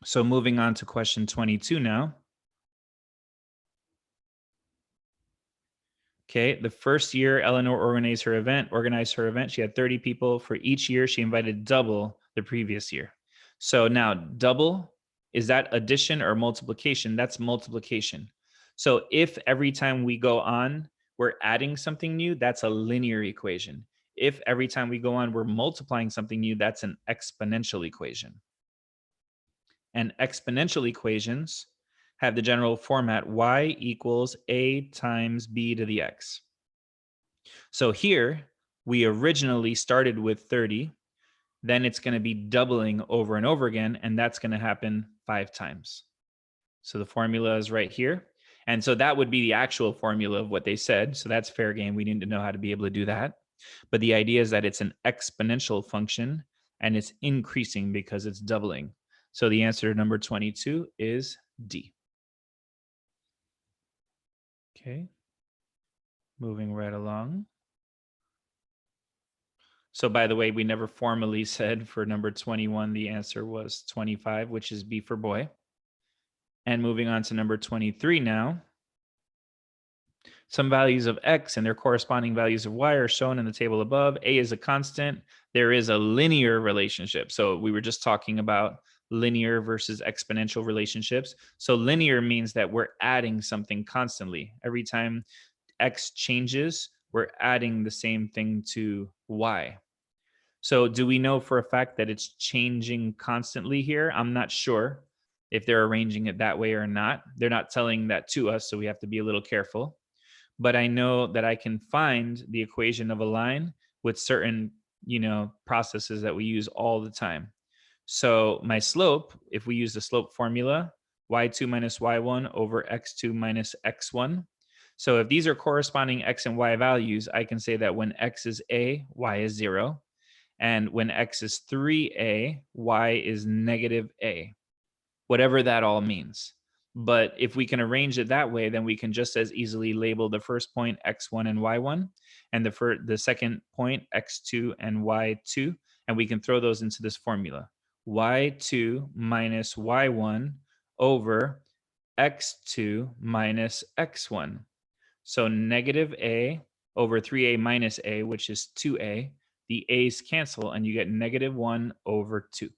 So moving on to question 22 now. Okay, the first year Eleanor organized her event. She had 30 people. For each year, she invited double the previous year. So now double, is that addition or multiplication? That's multiplication. So if every time we go on, we're adding something new, that's a linear equation. If every time we go on, we're multiplying something new, that's an exponential equation. And exponential equations have the general format y equals a times b to the x. So here, we originally started with 30. Then it's going to be doubling over and over again, and that's going to happen 5 times. So the formula is right here. And so that would be the actual formula of what they said. So that's fair game. We need to know how to be able to do that. But the idea is that it's an exponential function, and it's increasing because it's doubling. So the answer to number 22 is D. Okay, moving right along. So by the way, we never formally said for number 21, the answer was 25, which is B for boy. And moving on to number 23 now. Some values of X and their corresponding values of Y are shown in the table above. A is a constant. There is a linear relationship. So we were just talking about linear versus exponential relationships. So linear means that we're adding something constantly. Every time X changes, we're adding the same thing to Y. So do we know for a fact that it's changing constantly here? I'm not sure if they're arranging it that way or not. They're not telling that to us, so we have to be a little careful. But I know that I can find the equation of a line with certain, processes that we use all the time. So my slope, if we use the slope formula, y2 minus y1 over x2 minus x1. So if these are corresponding x and y values, I can say that when x is a, y is 0. And when x is 3a, y is negative a. Whatever that all means. But if we can arrange it that way, then we can just as easily label the first point x1 and y1, and the second point x2 and y2, and we can throw those into this formula. y2 minus y1 over x2 minus x1. So negative a over 3a minus a, which is 2a, the a's cancel and you get -1/2.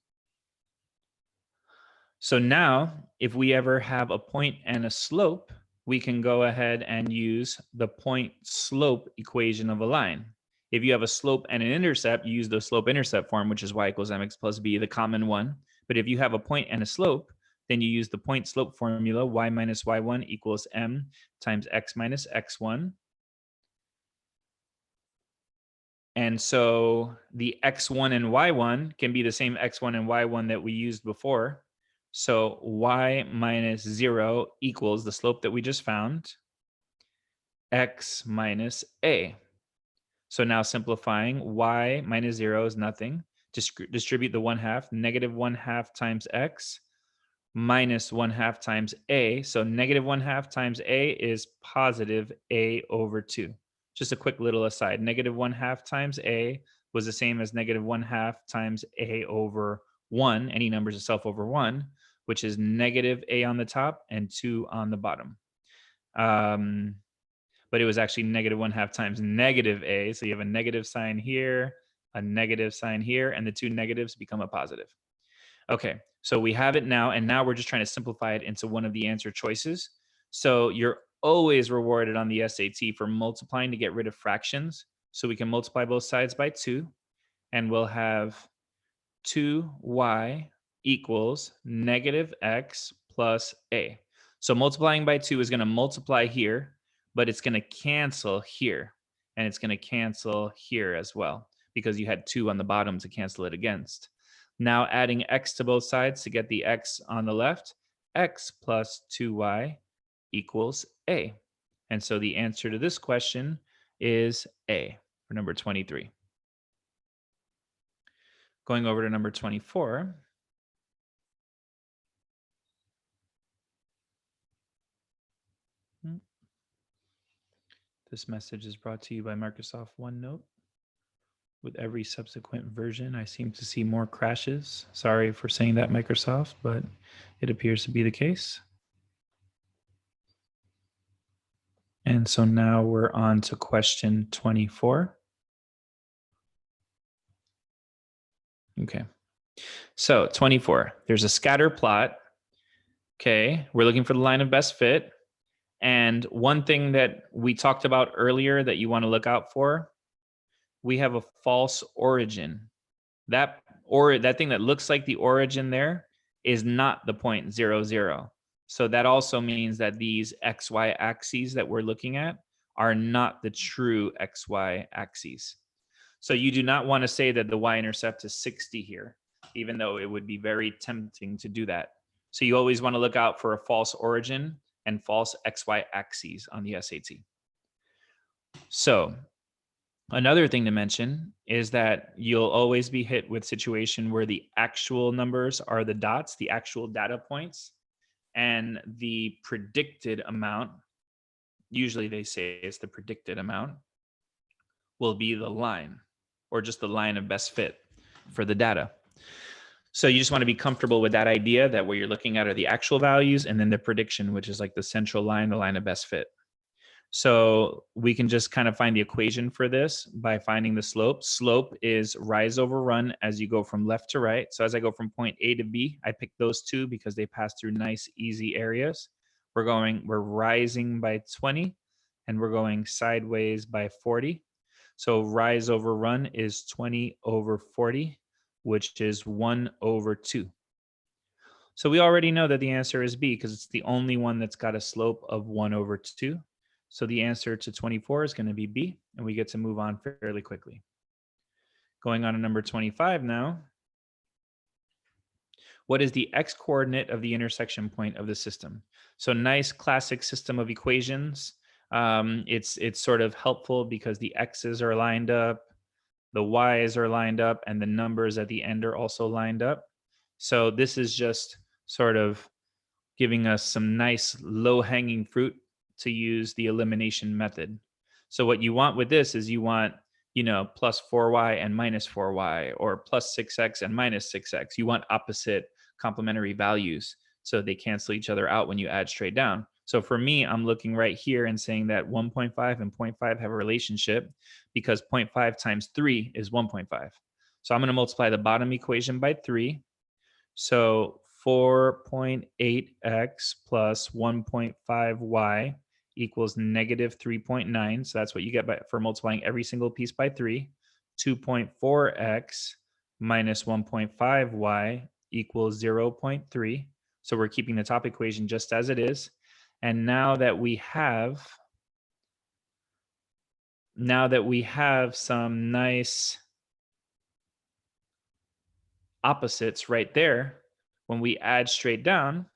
So now, if we ever have a point and a slope, we can go ahead and use the point-slope equation of a line. If you have a slope and an intercept, you use the slope-intercept form, which is y equals mx plus b, the common one. But if you have a point and a slope, then you use the point-slope formula, y minus y1 equals m times x minus x1. And so the x1 and y1 can be the same x1 and y1 that we used before. So y minus 0 equals the slope that we just found, x minus a. So now simplifying, y minus 0 is nothing. Just distribute the 1/2, -1/2 times x minus 1/2 times a. So -1/2 times a is positive a/2. Just a quick little aside, -1/2 times a was the same as -1/2 times a/1. Any numbers itself over 1, which is negative a on the top and 2 on the bottom. But it was actually -1/2 times negative a. So you have a negative sign here, a negative sign here, and the two negatives become a positive. Okay, so we have it now, and now we're just trying to simplify it into one of the answer choices. So you're always rewarded on the SAT for multiplying to get rid of fractions. So we can multiply both sides by 2, and we'll have 2y equals -x plus a. So multiplying by 2 is going to multiply here, but it's going to cancel here, and it's going to cancel here as well, because you had 2 on the bottom to cancel it against. Now adding x to both sides to get the x on the left, x plus 2y equals a. And so the answer to this question is A for number 23. Going over to number 24. This message is brought to you by Microsoft OneNote. With every subsequent version, I seem to see more crashes. Sorry for saying that, Microsoft, but it appears to be the case. And so now we're on to question 24. Okay. So 24, there's a scatter plot. Okay, we're looking for the line of best fit. And one thing that we talked about earlier that you want to look out for, we have a false origin. That thing that looks like the origin there is not the point 0, 0. So that also means that these XY axes that we're looking at are not the true XY axes. So you do not want to say that the y-intercept is 60 here, even though it would be very tempting to do that. So you always want to look out for a false origin and false XY axes on the SAT. So another thing to mention is that you'll always be hit with situation where the actual numbers are the dots, the actual data points, and the predicted amount, usually they say it's the predicted amount, will be the line, or just the line of best fit for the data. So you just want to be comfortable with that idea that what you're looking at are the actual values and then the prediction, which is like the central line, the line of best fit. So we can just kind of find the equation for this by finding the slope. Slope is rise over run as you go from left to right. So as I go from point A to B, I pick those two because they pass through nice, easy areas. We're rising by 20 and we're going sideways by 40. So rise over run is 20 over 40, which is 1/2. So we already know that the answer is B because it's the only one that's got a slope of 1/2. So the answer to 24 is going to be B, and we get to move on fairly quickly. Going on to number 25 now. What is the x-coordinate of the intersection point of the system? So nice classic system of equations. It's sort of helpful because the x's are lined up, the y's are lined up, and the numbers at the end are also lined up. So this is just sort of giving us some nice low-hanging fruit to use the elimination method. So what you want with this is you want, plus 4y and minus 4y, or plus 6x and minus 6x. You want opposite complementary values so they cancel each other out when you add straight down. So for me, I'm looking right here and saying that 1.5 and 0.5 have a relationship because 0.5 times 3 is 1.5. So I'm going to multiply the bottom equation by 3. So 4.8x plus 1.5y equals negative 3.9. So that's what you get for multiplying every single piece by 3. 2.4x minus 1.5y equals 0.3. So we're keeping the top equation just as it is. And now that we have some nice opposites right there, when we add straight down,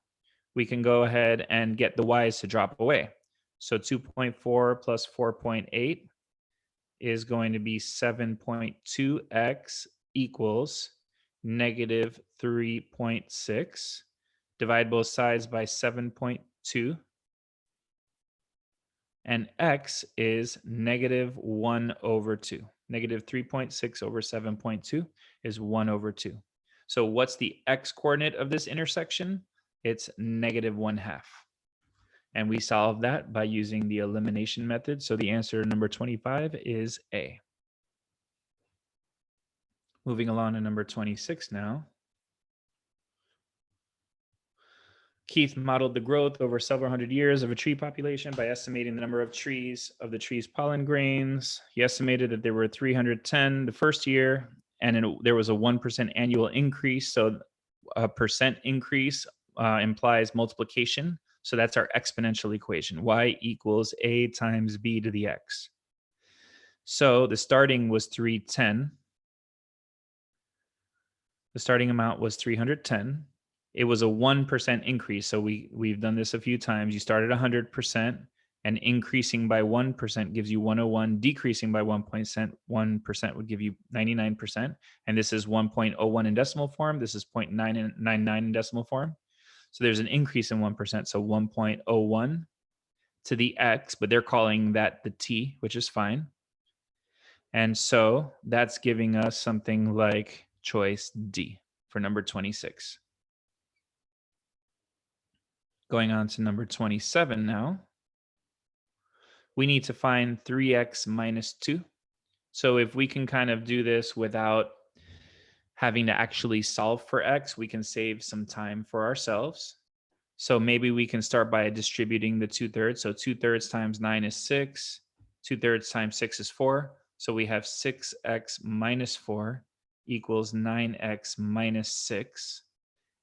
we can go ahead and get the y's to drop away. So 2.4 plus 4.8 is going to be 7.2x equals negative 3.6. Divide both sides by 7.2. And x is negative 1 over 2. Negative 3.6 over 7.2 is 1 over 2. So what's the x coordinate of this intersection? It's negative 1/2. And we solve that by using the elimination method. So the answer number 25 is A. Moving along to number 26 now. Keith modeled the growth over several hundred years of a tree population by estimating the number of trees of the tree's pollen grains. He estimated that there were 310 the first year, and there was a 1% annual increase. So a percent increase implies multiplication. So that's our exponential equation. Y equals A times B to the X. So the starting was 310. The starting amount was 310. It was a 1% increase. So we've done this a few times. You start at 100%, and increasing by 1% gives you 101. Decreasing by 1% would give you 99%. And this is 1.01 in decimal form. This is 0.999 in decimal form. So there's an increase in 1%. So 1.01 to the X, but they're calling that the T, which is fine. And so that's giving us something like choice D for number 26. Going on to number 27 now. We need to find 3x minus 2. So if we can kind of do this without having to actually solve for x, we can save some time for ourselves. So maybe we can start by distributing the 2/3. So 2/3 times 9 is 6. 2/3 times 6 is 4. So we have 6x minus 4 equals 9x minus 6.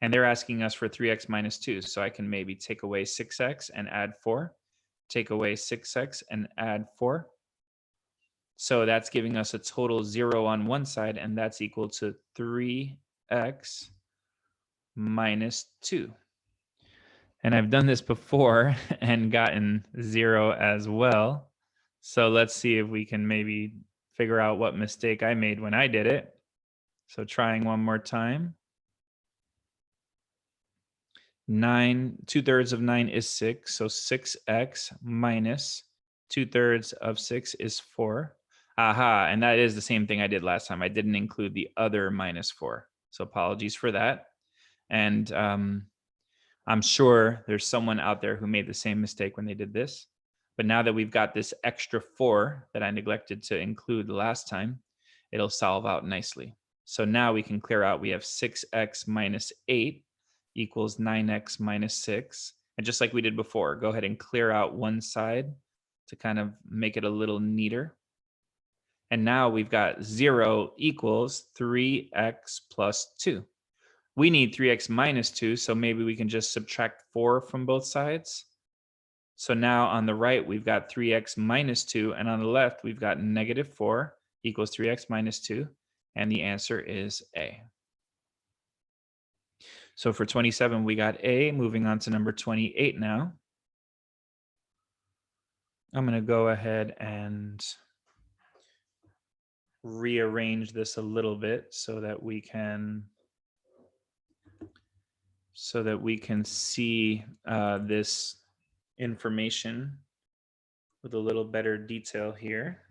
And they're asking us for 3x minus 2. So I can maybe take away 6x and add 4. Take away 6x and add 4. So that's giving us a total 0 on one side, and that's equal to 3x minus 2. And I've done this before and gotten 0 as well. So let's see if we can maybe figure out what mistake I made when I did it. So trying one more time. 9, 2/3 of 9 is 6. So 6x minus 2/3 of 6 is 4. Aha, and that is the same thing I did last time. I didn't include the other minus 4. So apologies for that. And I'm sure there's someone out there who made the same mistake when they did this. But now that we've got this extra 4 that I neglected to include the last time, it'll solve out nicely. So now we can clear out, we have 6x minus 8 equals 9x minus 6. And just like we did before, go ahead and clear out one side to kind of make it a little neater. And now we've got 0 equals 3x plus 2. We need 3x minus 2, so maybe we can just subtract 4 from both sides. So now on the right, we've got 3x minus 2, and on the left, we've got negative 4 equals 3x minus 2, and the answer is A. So for 27, we got A. Moving on to number 28 now. I'm going to go ahead and rearrange this a little bit so that we can see this information with a little better detail here.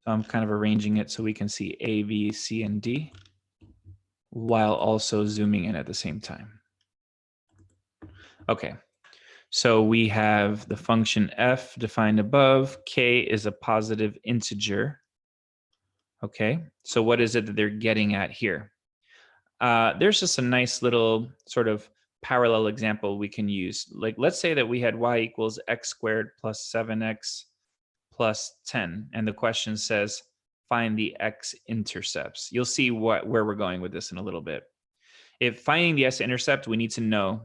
So I'm kind of arranging it so we can see A, B, C, and D while also zooming in at the same time. Okay, so we have the function f defined above. K is a positive integer. Okay, so what is it that they're getting at here? There's just a nice little sort of parallel example we can use. Like, let's say that we had y equals x squared plus 7x plus 10, and the question says, find the x-intercepts. You'll see where we're going with this in a little bit. If finding the x-intercept, we need to know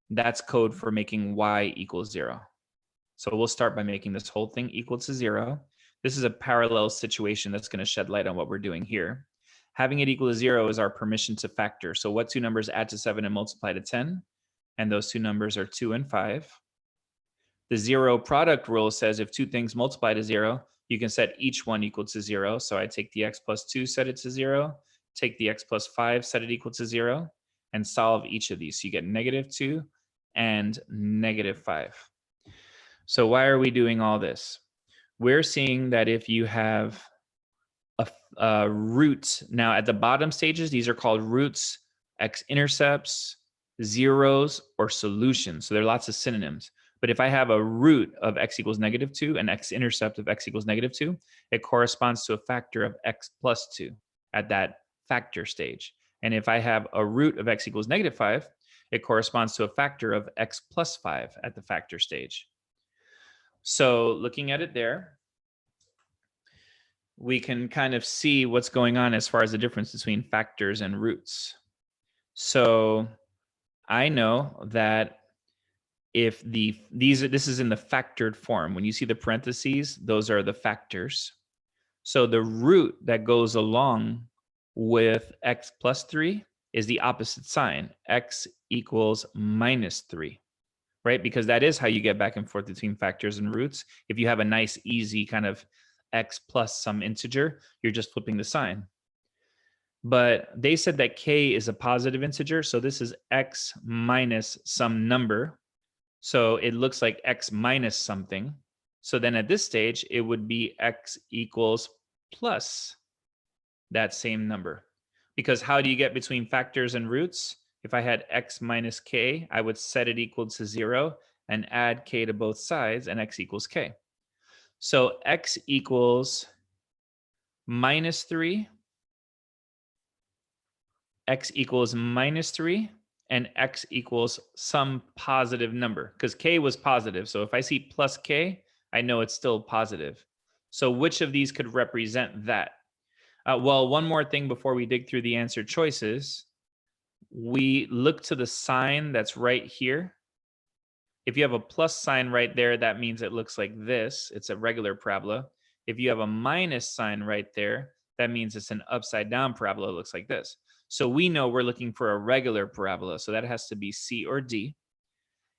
that's code for making y equals 0. So we'll start by making this whole thing equal to 0. This is a parallel situation that's going to shed light on what we're doing here. Having it equal to 0 is our permission to factor. So what two numbers add to 7 and multiply to 10? And those two numbers are 2 and 5. The zero product rule says if two things multiply to 0, you can set each one equal to 0. So I take the x plus 2, set it to 0, take the x plus 5, set it equal to 0, and solve each of these. So you get -2 and -5. So why are we doing all this? We're seeing that if you have a root, now at the bottom stages, these are called roots, x-intercepts, zeros, or solutions. So there are lots of synonyms. But if I have a root of x equals -2 and x-intercept of x equals -2, it corresponds to a factor of x plus 2 at that factor stage. And if I have a root of x equals -5, it corresponds to a factor of x plus 5 at the factor stage. So looking at it there, we can kind of see what's going on as far as the difference between factors and roots. So I know that if this is in the factored form, when you see the parentheses, those are the factors. So the root that goes along with x plus 3 is the opposite sign, x equals -3. Right? Because that is how you get back and forth between factors and roots. If you have a nice, easy kind of x plus some integer, you're just flipping the sign. But they said that k is a positive integer, so this is x minus some number. So it looks like x minus something. So then at this stage, it would be x equals plus that same number. Because how do you get between factors and roots? If I had x minus k, I would set it equal to 0 and add k to both sides, and x equals k. So x equals -3, x equals -3, and x equals some positive number, because k was positive. So if I see plus k, I know it's still positive. So which of these could represent that? Well, one more thing before we dig through the answer choices. We look to the sign that's right here. If you have a plus sign right there, that means it looks like this. It's a regular parabola. If you have a minus sign right there, that means it's an upside down parabola. It looks like this. So we know we're looking for a regular parabola. So that has to be C or D.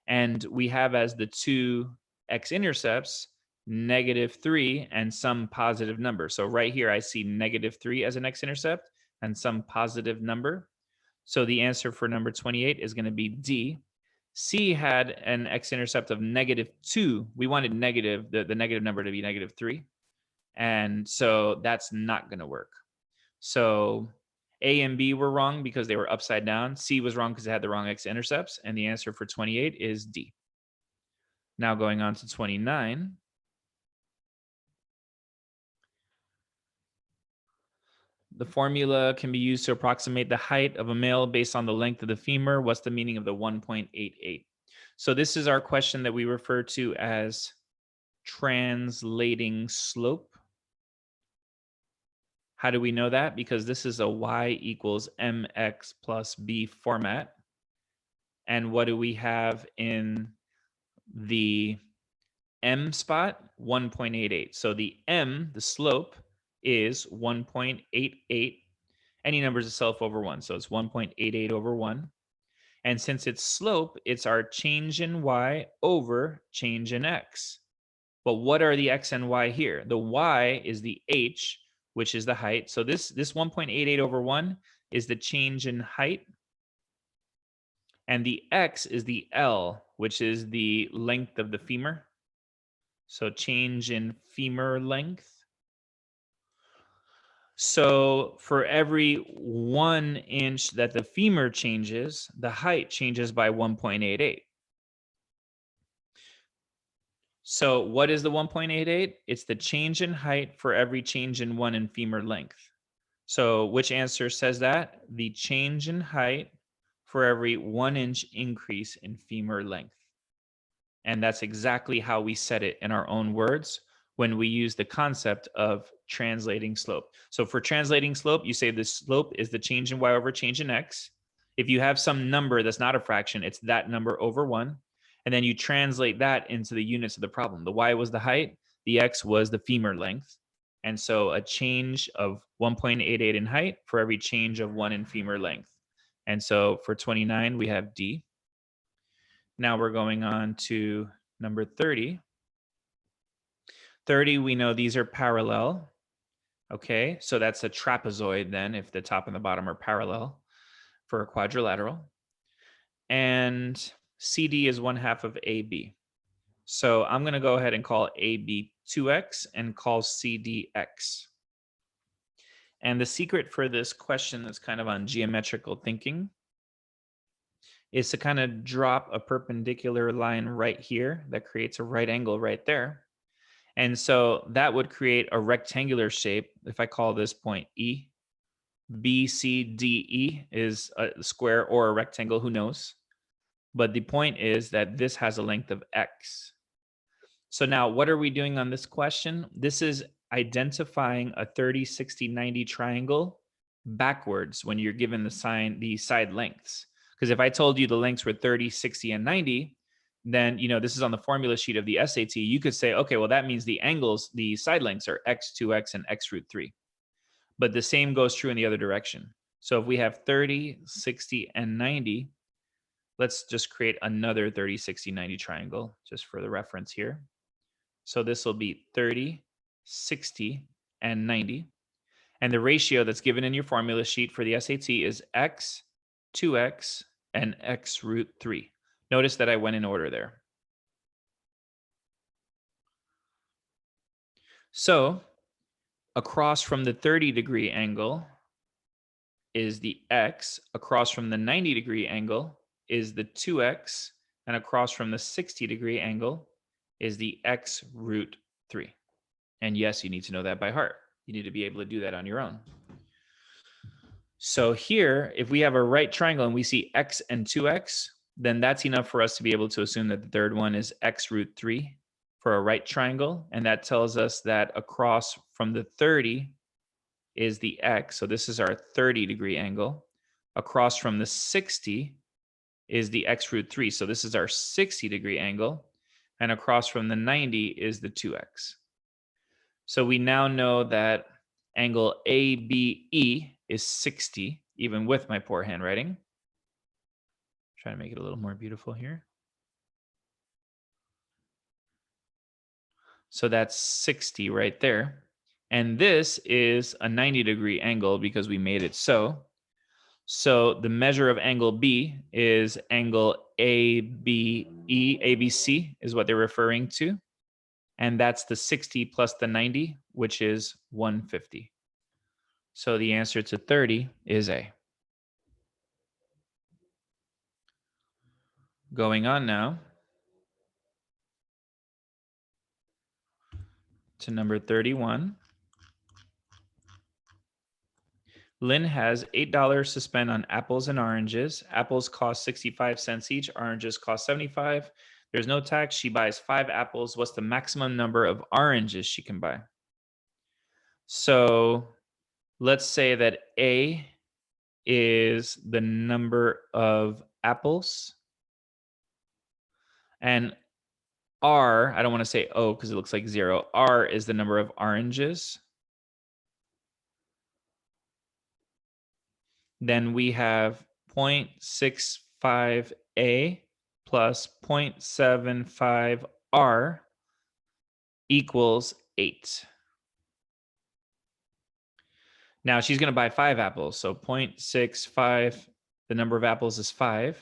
And we have as the two x-intercepts, -3 and some positive number. So right here, I see -3 as an x-intercept and some positive number. So the answer for number 28 is going to be D. C had an x-intercept of -2. We wanted the negative number to be -3. And so that's not going to work. So A and B were wrong because they were upside down. C was wrong because it had the wrong x-intercepts. And the answer for 28 is D. Now going on to 29. The formula can be used to approximate the height of a male based on the length of the femur. What's the meaning of the 1.88? So this is our question that we refer to as translating slope. How do we know that? Because this is a y equals mx plus b format. And what do we have in the m spot? 1.88. So the m, the slope, is 1.88. Any number is a self over 1. So it's 1.88 over 1. And since it's slope, it's our change in y over change in x. But what are the x and y here? The y is the h, which is the height. So this 1.88 over 1 is the change in height. And the x is the L, which is the length of the femur. So change in femur length. So for every 1 inch that the femur changes, the height changes by 1.88. So what is the 1.88? It's the change in height for every change in 1 in femur length. So which answer says that? The change in height for every 1-inch increase in femur length. And that's exactly how we said it in our own words when we use the concept of translating slope. So for translating slope, you say the slope is the change in y over change in x. If you have some number that's not a fraction, it's that number over 1. And then you translate that into the units of the problem. The y was the height, the x was the femur length. And so a change of 1.88 in height for every change of 1 in femur length. And so for 29, we have D. Now we're going on to number 30. 30, we know these are parallel. Okay, so that's a trapezoid then, if the top and the bottom are parallel for a quadrilateral. And CD is 1/2 of AB. So I'm going to go ahead and call AB 2x and call CD x. And the secret for this question that's kind of on geometrical thinking is to kind of drop a perpendicular line right here that creates a right angle right there. And so that would create a rectangular shape. If I call this point E, B, C, D, E is a square or a rectangle, who knows? But the point is that this has a length of X. So now what are we doing on this question? This is identifying a 30, 60, 90 triangle backwards when you're given the side lengths. Because if I told you the lengths were 30, 60, and 90, then, this is on the formula sheet of the SAT, you could say, okay, well, that means the angles, the side lengths are x, 2x, and x root 3. But the same goes true in the other direction. So if we have 30, 60, and 90, let's just create another 30, 60, 90 triangle just for the reference here. So this will be 30, 60, and 90. And the ratio that's given in your formula sheet for the SAT is x, 2x, and x root 3. Notice that I went in order there. So across from the 30-degree angle is the x, across from the 90-degree angle is the 2x, and across from the 60-degree angle is the x root 3. And yes, you need to know that by heart. You need to be able to do that on your own. So here, if we have a right triangle and we see x and 2x, then that's enough for us to be able to assume that the third one is x root 3 for a right triangle. And that tells us that across from the 30 is the x. So this is our 30-degree angle. Across from the 60 is the x root 3. So this is our 60-degree angle. And across from the 90 is the 2x. So we now know that angle ABE is 60, even with my poor handwriting. Try to make it a little more beautiful here. So that's 60 right there. And this is a 90-degree angle because we made it so. So the measure of angle B is angle ABE, ABC is what they're referring to. And that's the 60 plus the 90, which is 150. So the answer to 30 is A. Going on now to number 31. Lynn has $8 to spend on apples and oranges. Apples cost 65 cents each. Oranges cost 75. There's no tax. She buys 5 apples. What's the maximum number of oranges she can buy? So let's say that A is the number of apples. And R, I don't want to say O because it looks like 0. R is the number of oranges. Then we have 0.65A plus 0.75R equals 8. Now she's going to buy 5 apples. So 0.65, the number of apples is 5.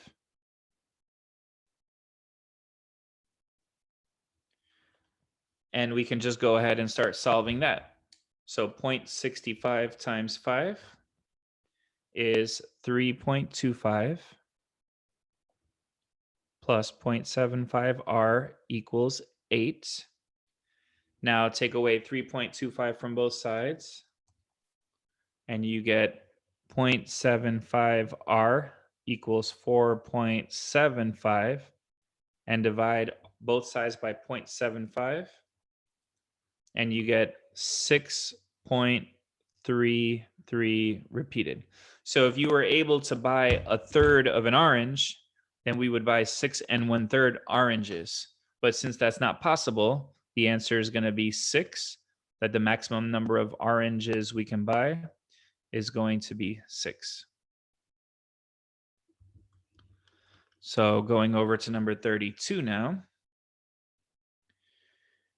And we can just go ahead and start solving that. So 0.65 times 5 is 3.25 plus 0.75R equals 8. Now take away 3.25 from both sides, and you get 0.75r equals 4.75, and divide both sides by 0.75, and you get 6.33 repeated. So if you were able to buy a third of an orange, then we would buy 6 1/3 oranges. But since that's not possible, the answer is going to be 6, that the maximum number of oranges we can buy is going to be 6. So going over to number 32 now.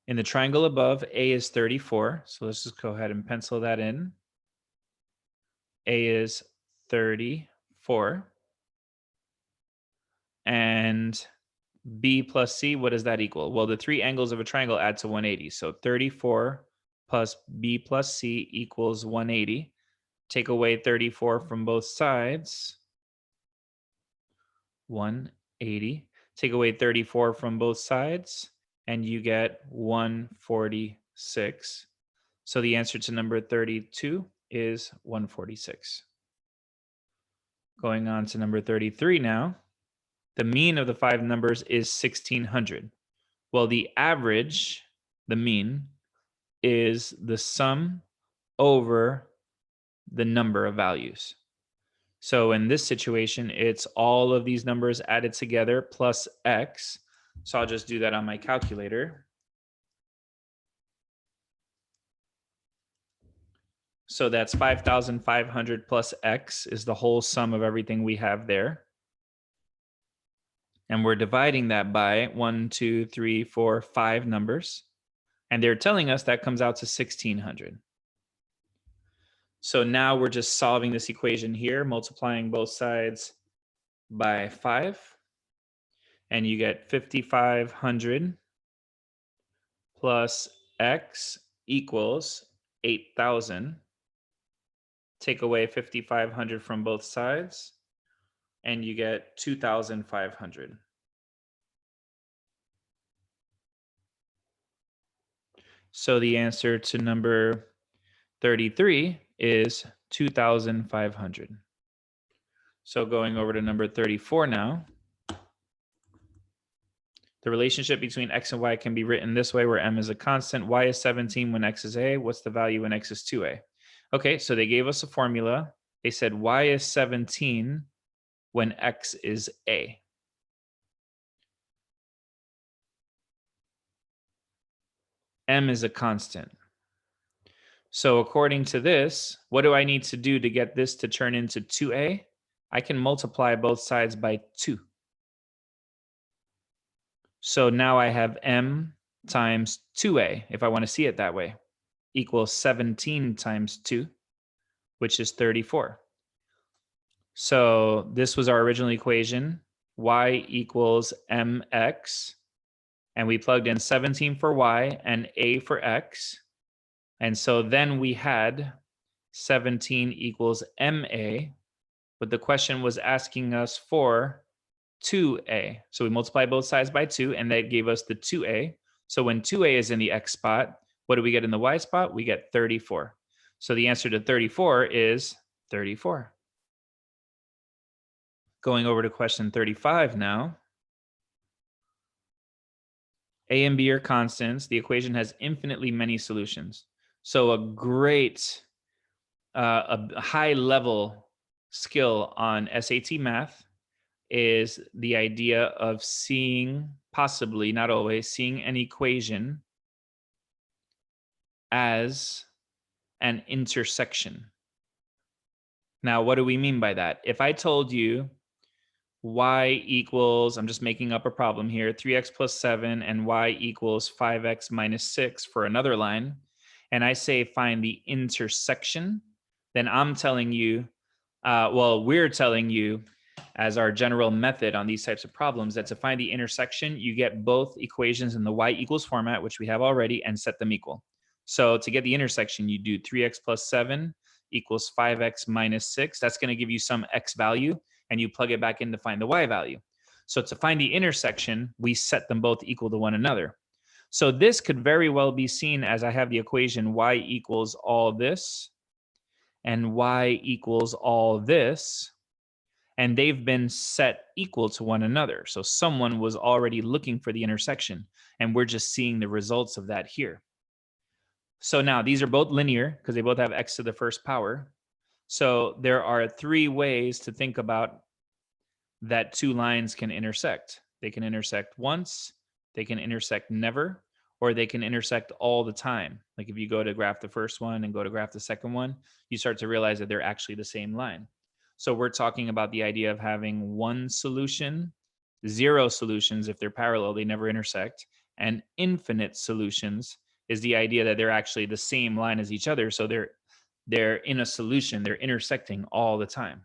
In the triangle above, A is 34. So let's just go ahead and pencil that in. A is 34. And B plus C, what does that equal? Well, the three angles of a triangle add to 180. So 34 plus B plus C equals 180. Take away 34 from both sides. 180. Take away 34 from both sides, and you get 146. So the answer to number 32 is 146. Going on to number 33 now. The mean of the 5 numbers is 1600. Well, the average, the mean, is the sum over the number of values. So in this situation, it's all of these numbers added together plus x. So I'll just do that on my calculator. So that's 5,500 plus x is the whole sum of everything we have there. And we're dividing that by 1, 2, 3, 4, 5 numbers. And they're telling us that comes out to 1600. So now we're just solving this equation here, multiplying both sides by 5. And you get 5,500 plus x equals 8,000. Take away 5,500 from both sides, and you get 2,500. So the answer to number 33 is 2,500. So going over to number 34 now. The relationship between x and y can be written this way, where m is a constant. Y is 17 when x is a. What's the value when x is 2a? Okay, so they gave us a formula. They said y is 17 when x is a. M is a constant. So according to this, what do I need to do to get this to turn into 2a? I can multiply both sides by 2. So now I have m times 2a, if I want to see it that way, equals 17 times 2, which is 34. So this was our original equation, y equals mx, and we plugged in 17 for y and a for x. And so then we had 17 equals ma, but the question was asking us for 2a. So we multiply both sides by 2, and that gave us the 2a. So when 2a is in the x spot, what do we get in the y spot? We get 34. So the answer to 34 is 34. Going over to question 35 now. A and B are constants. The equation has infinitely many solutions. So a great, a high-level skill on SAT math is the idea of seeing, possibly, not always, seeing an equation as an intersection. Now, what do we mean by that? If I told you y equals, I'm just making up a problem here, 3x plus 7 and y equals 5x minus 6 for another line, and I say find the intersection, then I'm telling you, we're telling you as our general method on these types of problems that to find the intersection, you get both equations in the y equals format, which we have already, and set them equal. So to get the intersection, you do 3x plus 7 equals 5x minus 6. That's going to give you some x value, and you plug it back in to find the y value. So to find the intersection, we set them both equal to one another. So this could very well be seen as I have the equation y equals all this and y equals all this, and they've been set equal to one another. So someone was already looking for the intersection, and we're just seeing the results of that here. So now these are both linear because they both have x to the first power. So there are three ways to think about that two lines can intersect. They can intersect once, they can intersect never, or they can intersect all the time. Like if you go to graph the first one and go to graph the second one, you start to realize that they're actually the same line. So we're talking about the idea of having one solution, zero solutions if they're parallel, they never intersect, and infinite solutions is the idea that they're actually the same line as each other. So they're in a solution, they're intersecting all the time.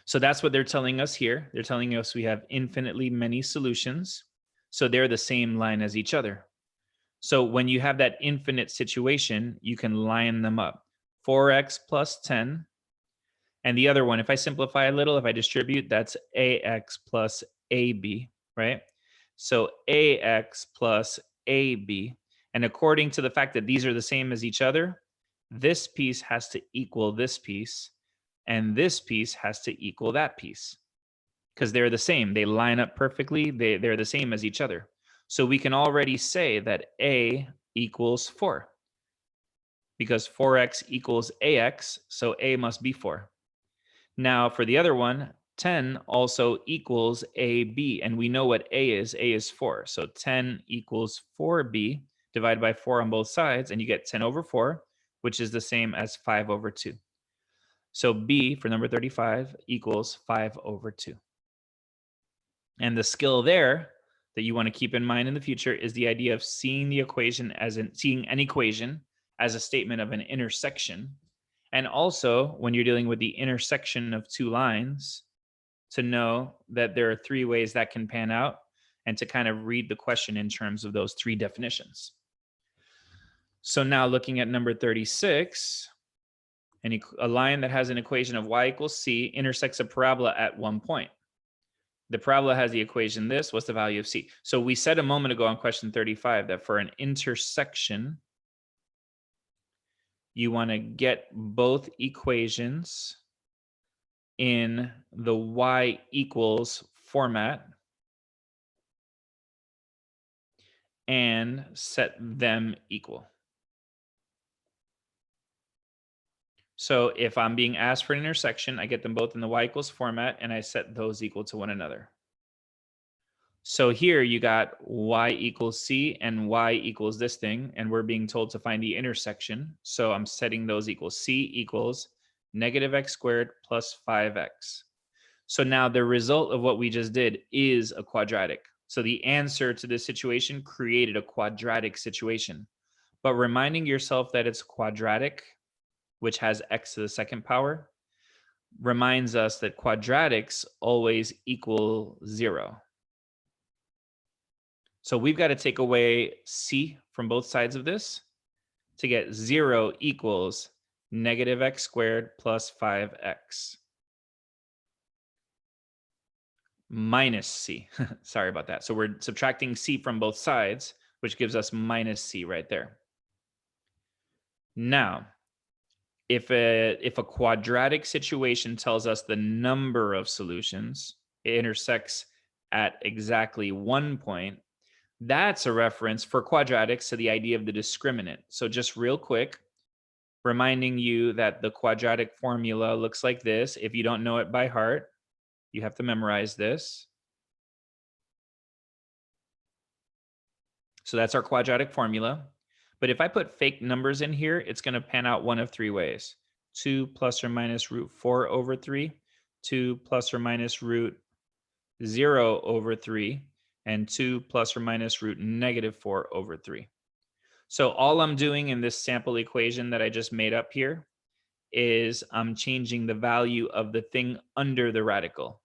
So that's what they're telling us here. They're telling us we have infinitely many solutions. So they're the same line as each other. So when you have that infinite situation, you can line them up. 4x plus 10. And the other one, if I simplify a little, if I distribute, that's ax plus ab, right? So ax plus ab. And according to the fact that these are the same as each other, this piece has to equal this piece, and this piece has to equal that piece because they're the same. They line up perfectly. They're the same as each other. So we can already say that a equals 4 because 4x equals ax, so a must be 4. Now for the other one, 10 also equals ab, and we know what a is. A is 4. So 10 equals 4b divided by 4 on both sides, and you get 10 over 4, which is the same as 5 over 2. So b for number 35 equals 5 over 2. And the skill there that you want to keep in mind in the future is the idea of seeing the equation as seeing an equation as a statement of an intersection. And also when you're dealing with the intersection of two lines, to know that there are three ways that can pan out and to kind of read the question in terms of those three definitions. So now looking at number 36, a line that has an equation of y equals c intersects a parabola at one point. The parabola has the equation this, what's the value of c? So we said a moment ago on question 35 that for an intersection, you want to get both equations in the y equals format and set them equal. So if I'm being asked for an intersection, I get them both in the y equals format and I set those equal to one another. So here you got y equals c and y equals this thing, and we're being told to find the intersection. So I'm setting those equals. C equals negative x squared plus 5x. So now the result of what we just did is a quadratic. So the answer to this situation created a quadratic situation. But reminding yourself that it's quadratic, which has x to the second power, reminds us that quadratics always equal 0. So we've got to take away c from both sides of this to get 0 equals negative x squared plus 5x minus c. Sorry about that. So we're subtracting c from both sides, which gives us minus c right there. Now, if a quadratic situation tells us the number of solutions, it intersects at exactly 1 point, that's a reference for quadratics to the idea of the discriminant. So just real quick, reminding you that the quadratic formula looks like this. If you don't know it by heart, you have to memorize this. So that's our quadratic formula. But if I put fake numbers in here, it's going to pan out one of three ways. 2 plus or minus root 4 over 3, 2 plus or minus root 0 over 3, and 2 plus or minus root negative 4 over 3. So all I'm doing in this sample equation that I just made up here is I'm changing the value of the thing under the radical.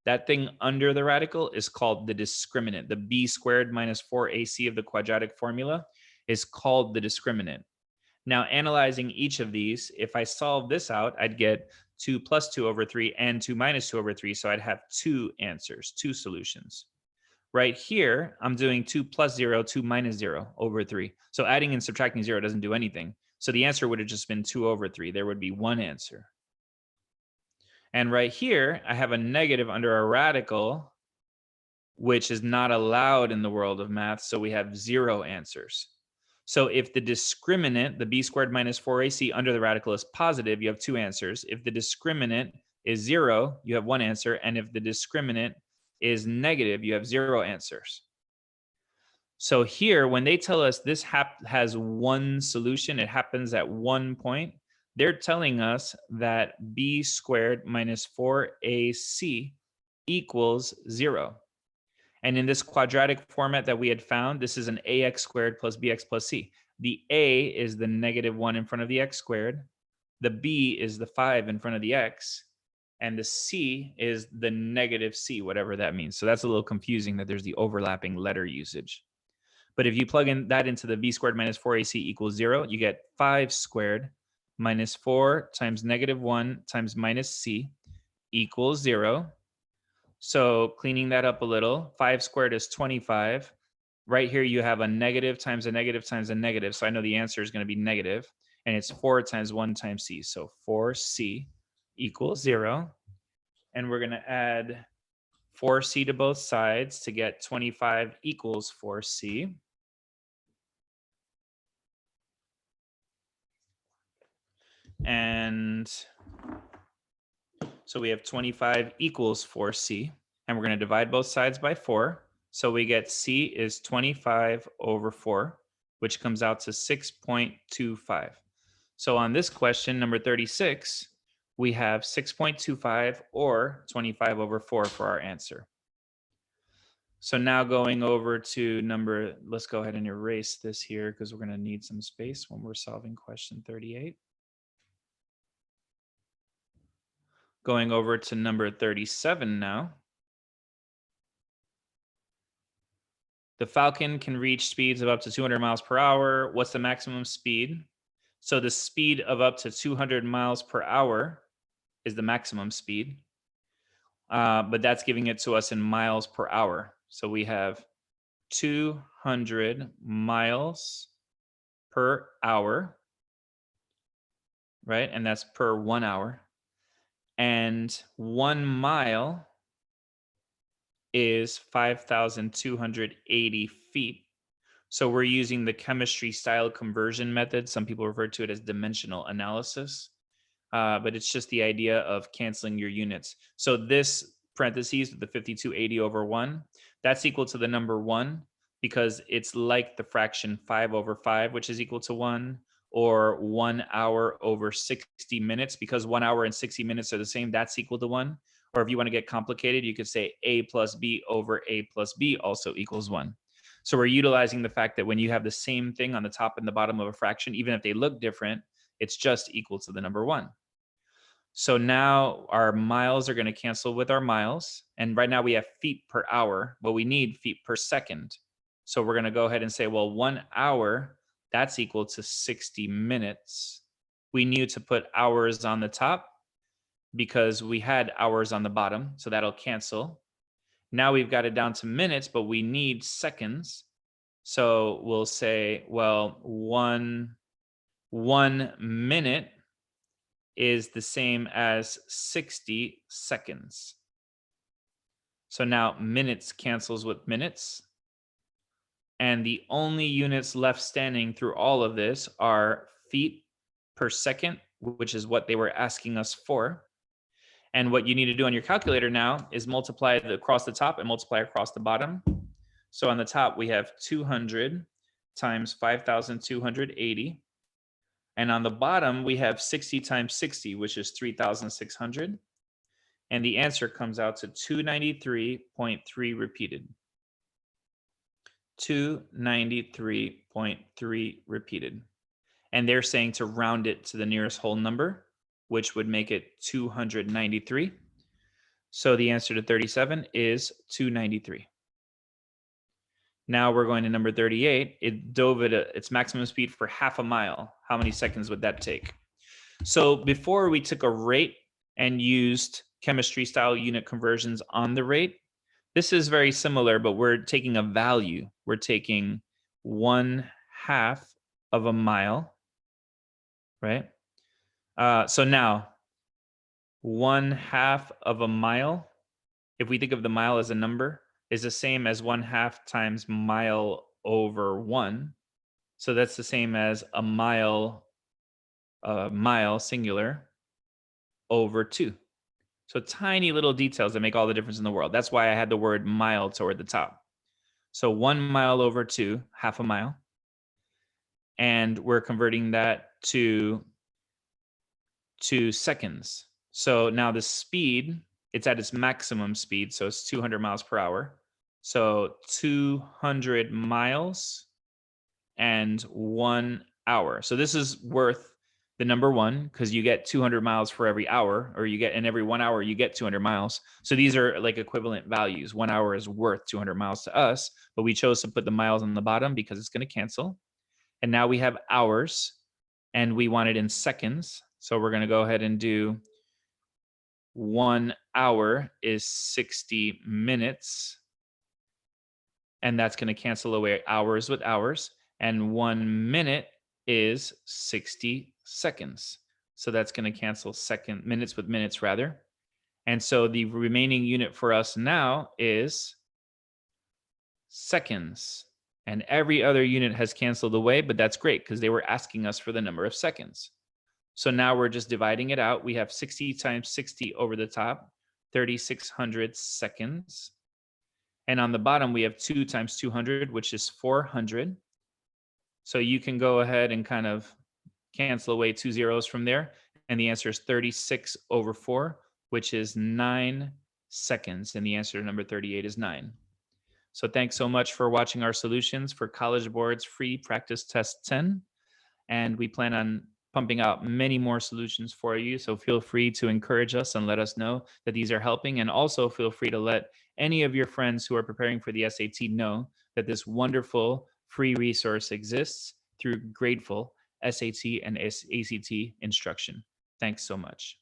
That thing under the radical is called the discriminant. The b squared minus 4ac of the quadratic formula is called the discriminant. Now, analyzing each of these, if I solve this out, I'd get 2 plus 2 over 3 and 2 minus 2 over 3. So I'd have two answers, two solutions. Right here, I'm doing 2 plus 0, 2 minus 0 over 3. So adding and subtracting 0 doesn't do anything. So the answer would have just been 2 over 3. There would be one answer. And right here, I have a negative under a radical, which is not allowed in the world of math. So we have 0 answers. So if the discriminant, the b squared minus 4ac under the radical is positive, you have 2 answers. If the discriminant is 0, you have 1 answer. And if the discriminant is negative, you have 0 answers. So here, when they tell us this has one solution, it happens at one point, they're telling us that b squared minus 4ac equals 0. And in this quadratic format that we had found, this is an ax squared plus bx plus c. The a is the -1 in front of the x squared. The b is the 5 in front of the x. And the c is the -c, whatever that means. So that's a little confusing that there's the overlapping letter usage. But if you plug in that into the b squared minus 4ac equals 0, you get 5 squared minus 4 times -1 times minus c equals 0. So cleaning that up a little, 5 squared is 25. Right here, you have a negative times a negative times a negative. So I know the answer is going to be negative. And it's 4 times 1 times c. So 4c equals 0. And we're going to add 4c to both sides to get 25 equals 4c. And so we have 25 equals 4c, and we're going to divide both sides by 4. So we get c is 25 over 4, which comes out to 6.25. So on this question, number 36, we have 6.25 or 25 over 4 for our answer. So now going over to let's go ahead and erase this here because we're going to need some space when we're solving question 38. Going over to number 37 now. The Falcon can reach speeds of up to 200 miles per hour. What's the maximum speed? So the speed of up to 200 miles per hour is the maximum speed. But that's giving it to us in miles per hour. So we have 200 miles per hour, right? And that's per 1 hour. And 1 mile is 5,280 feet. So we're using the chemistry style conversion method. Some people refer to it as dimensional analysis, but it's just the idea of canceling your units. So this parentheses with the 5280 over 1, that's equal to the number 1 because it's like the fraction 5 over 5, which is equal to 1, or 1 hour over 60 minutes, because 1 hour and 60 minutes are the same, that's equal to 1. Or if you want to get complicated, you could say a plus b over a plus b also equals 1. So we're utilizing the fact that when you have the same thing on the top and the bottom of a fraction, even if they look different, it's just equal to the number 1. So now our miles are going to cancel with our miles. And right now we have feet per hour, but we need feet per second. So we're going to go ahead and say, well, 1 hour, that's equal to 60 minutes. We knew to put hours on the top because we had hours on the bottom, so that'll cancel. Now we've got it down to minutes, but we need seconds. So we'll say, well, one minute is the same as 60 seconds. So now minutes cancels with minutes. And the only units left standing through all of this are feet per second, which is what they were asking us for. And what you need to do on your calculator now is multiply across the top and multiply across the bottom. So on the top, we have 200 times 5,280. And on the bottom, we have 60 times 60, which is 3,600. And the answer comes out to 293.3 repeated. 293.3 repeated. And they're saying to round it to the nearest whole number, which would make it 293. So the answer to 37 is 293. Now we're going to number 38. It dove at its maximum speed for half a mile. How many seconds would that take? So before we took a rate and used chemistry style unit conversions on the rate, This is very similar, but we're taking a value. We're taking 1/2 of a mile, right? So now 1/2 of a mile, if we think of the mile as a number, is the same as 1/2 times mile over 1. So that's the same as a mile singular over 2. So tiny little details that make all the difference in the world. That's why I had the word mile toward the top. So 1 mile over 2, half a mile. And we're converting that to seconds. So now the speed, it's at its maximum speed. So it's 200 miles per hour. So 200 miles and 1 hour. So this is worth the number 1 because you get 200 miles for every hour, or you get in every 1 hour, you get 200 miles. So these are like equivalent values. 1 hour is worth 200 miles to us, but we chose to put the miles on the bottom because it's going to cancel. And now we have hours, and we want it in seconds. So we're going to go ahead and do 1 hour is 60 minutes. And that's going to cancel away hours with hours. And 1 minute is 60 seconds. So that's going to cancel minutes with minutes rather. And so the remaining unit for us now is seconds. And every other unit has canceled away, but that's great because they were asking us for the number of seconds. So now we're just dividing it out. We have 60 times 60 over the top, 3,600 seconds. And on the bottom, we have 2 times 200, which is 400. So you can go ahead and kind of cancel away 2 zeros from there. And the answer is 36 over 4, which is 9 seconds. And the answer to number 38 is 9. So thanks so much for watching our solutions for College Board's free practice test 10. And we plan on pumping out many more solutions for you. So feel free to encourage us and let us know that these are helping. And also feel free to let any of your friends who are preparing for the SAT know that this wonderful free resource exists through Gradeful SAT and ACT instruction. Thanks so much.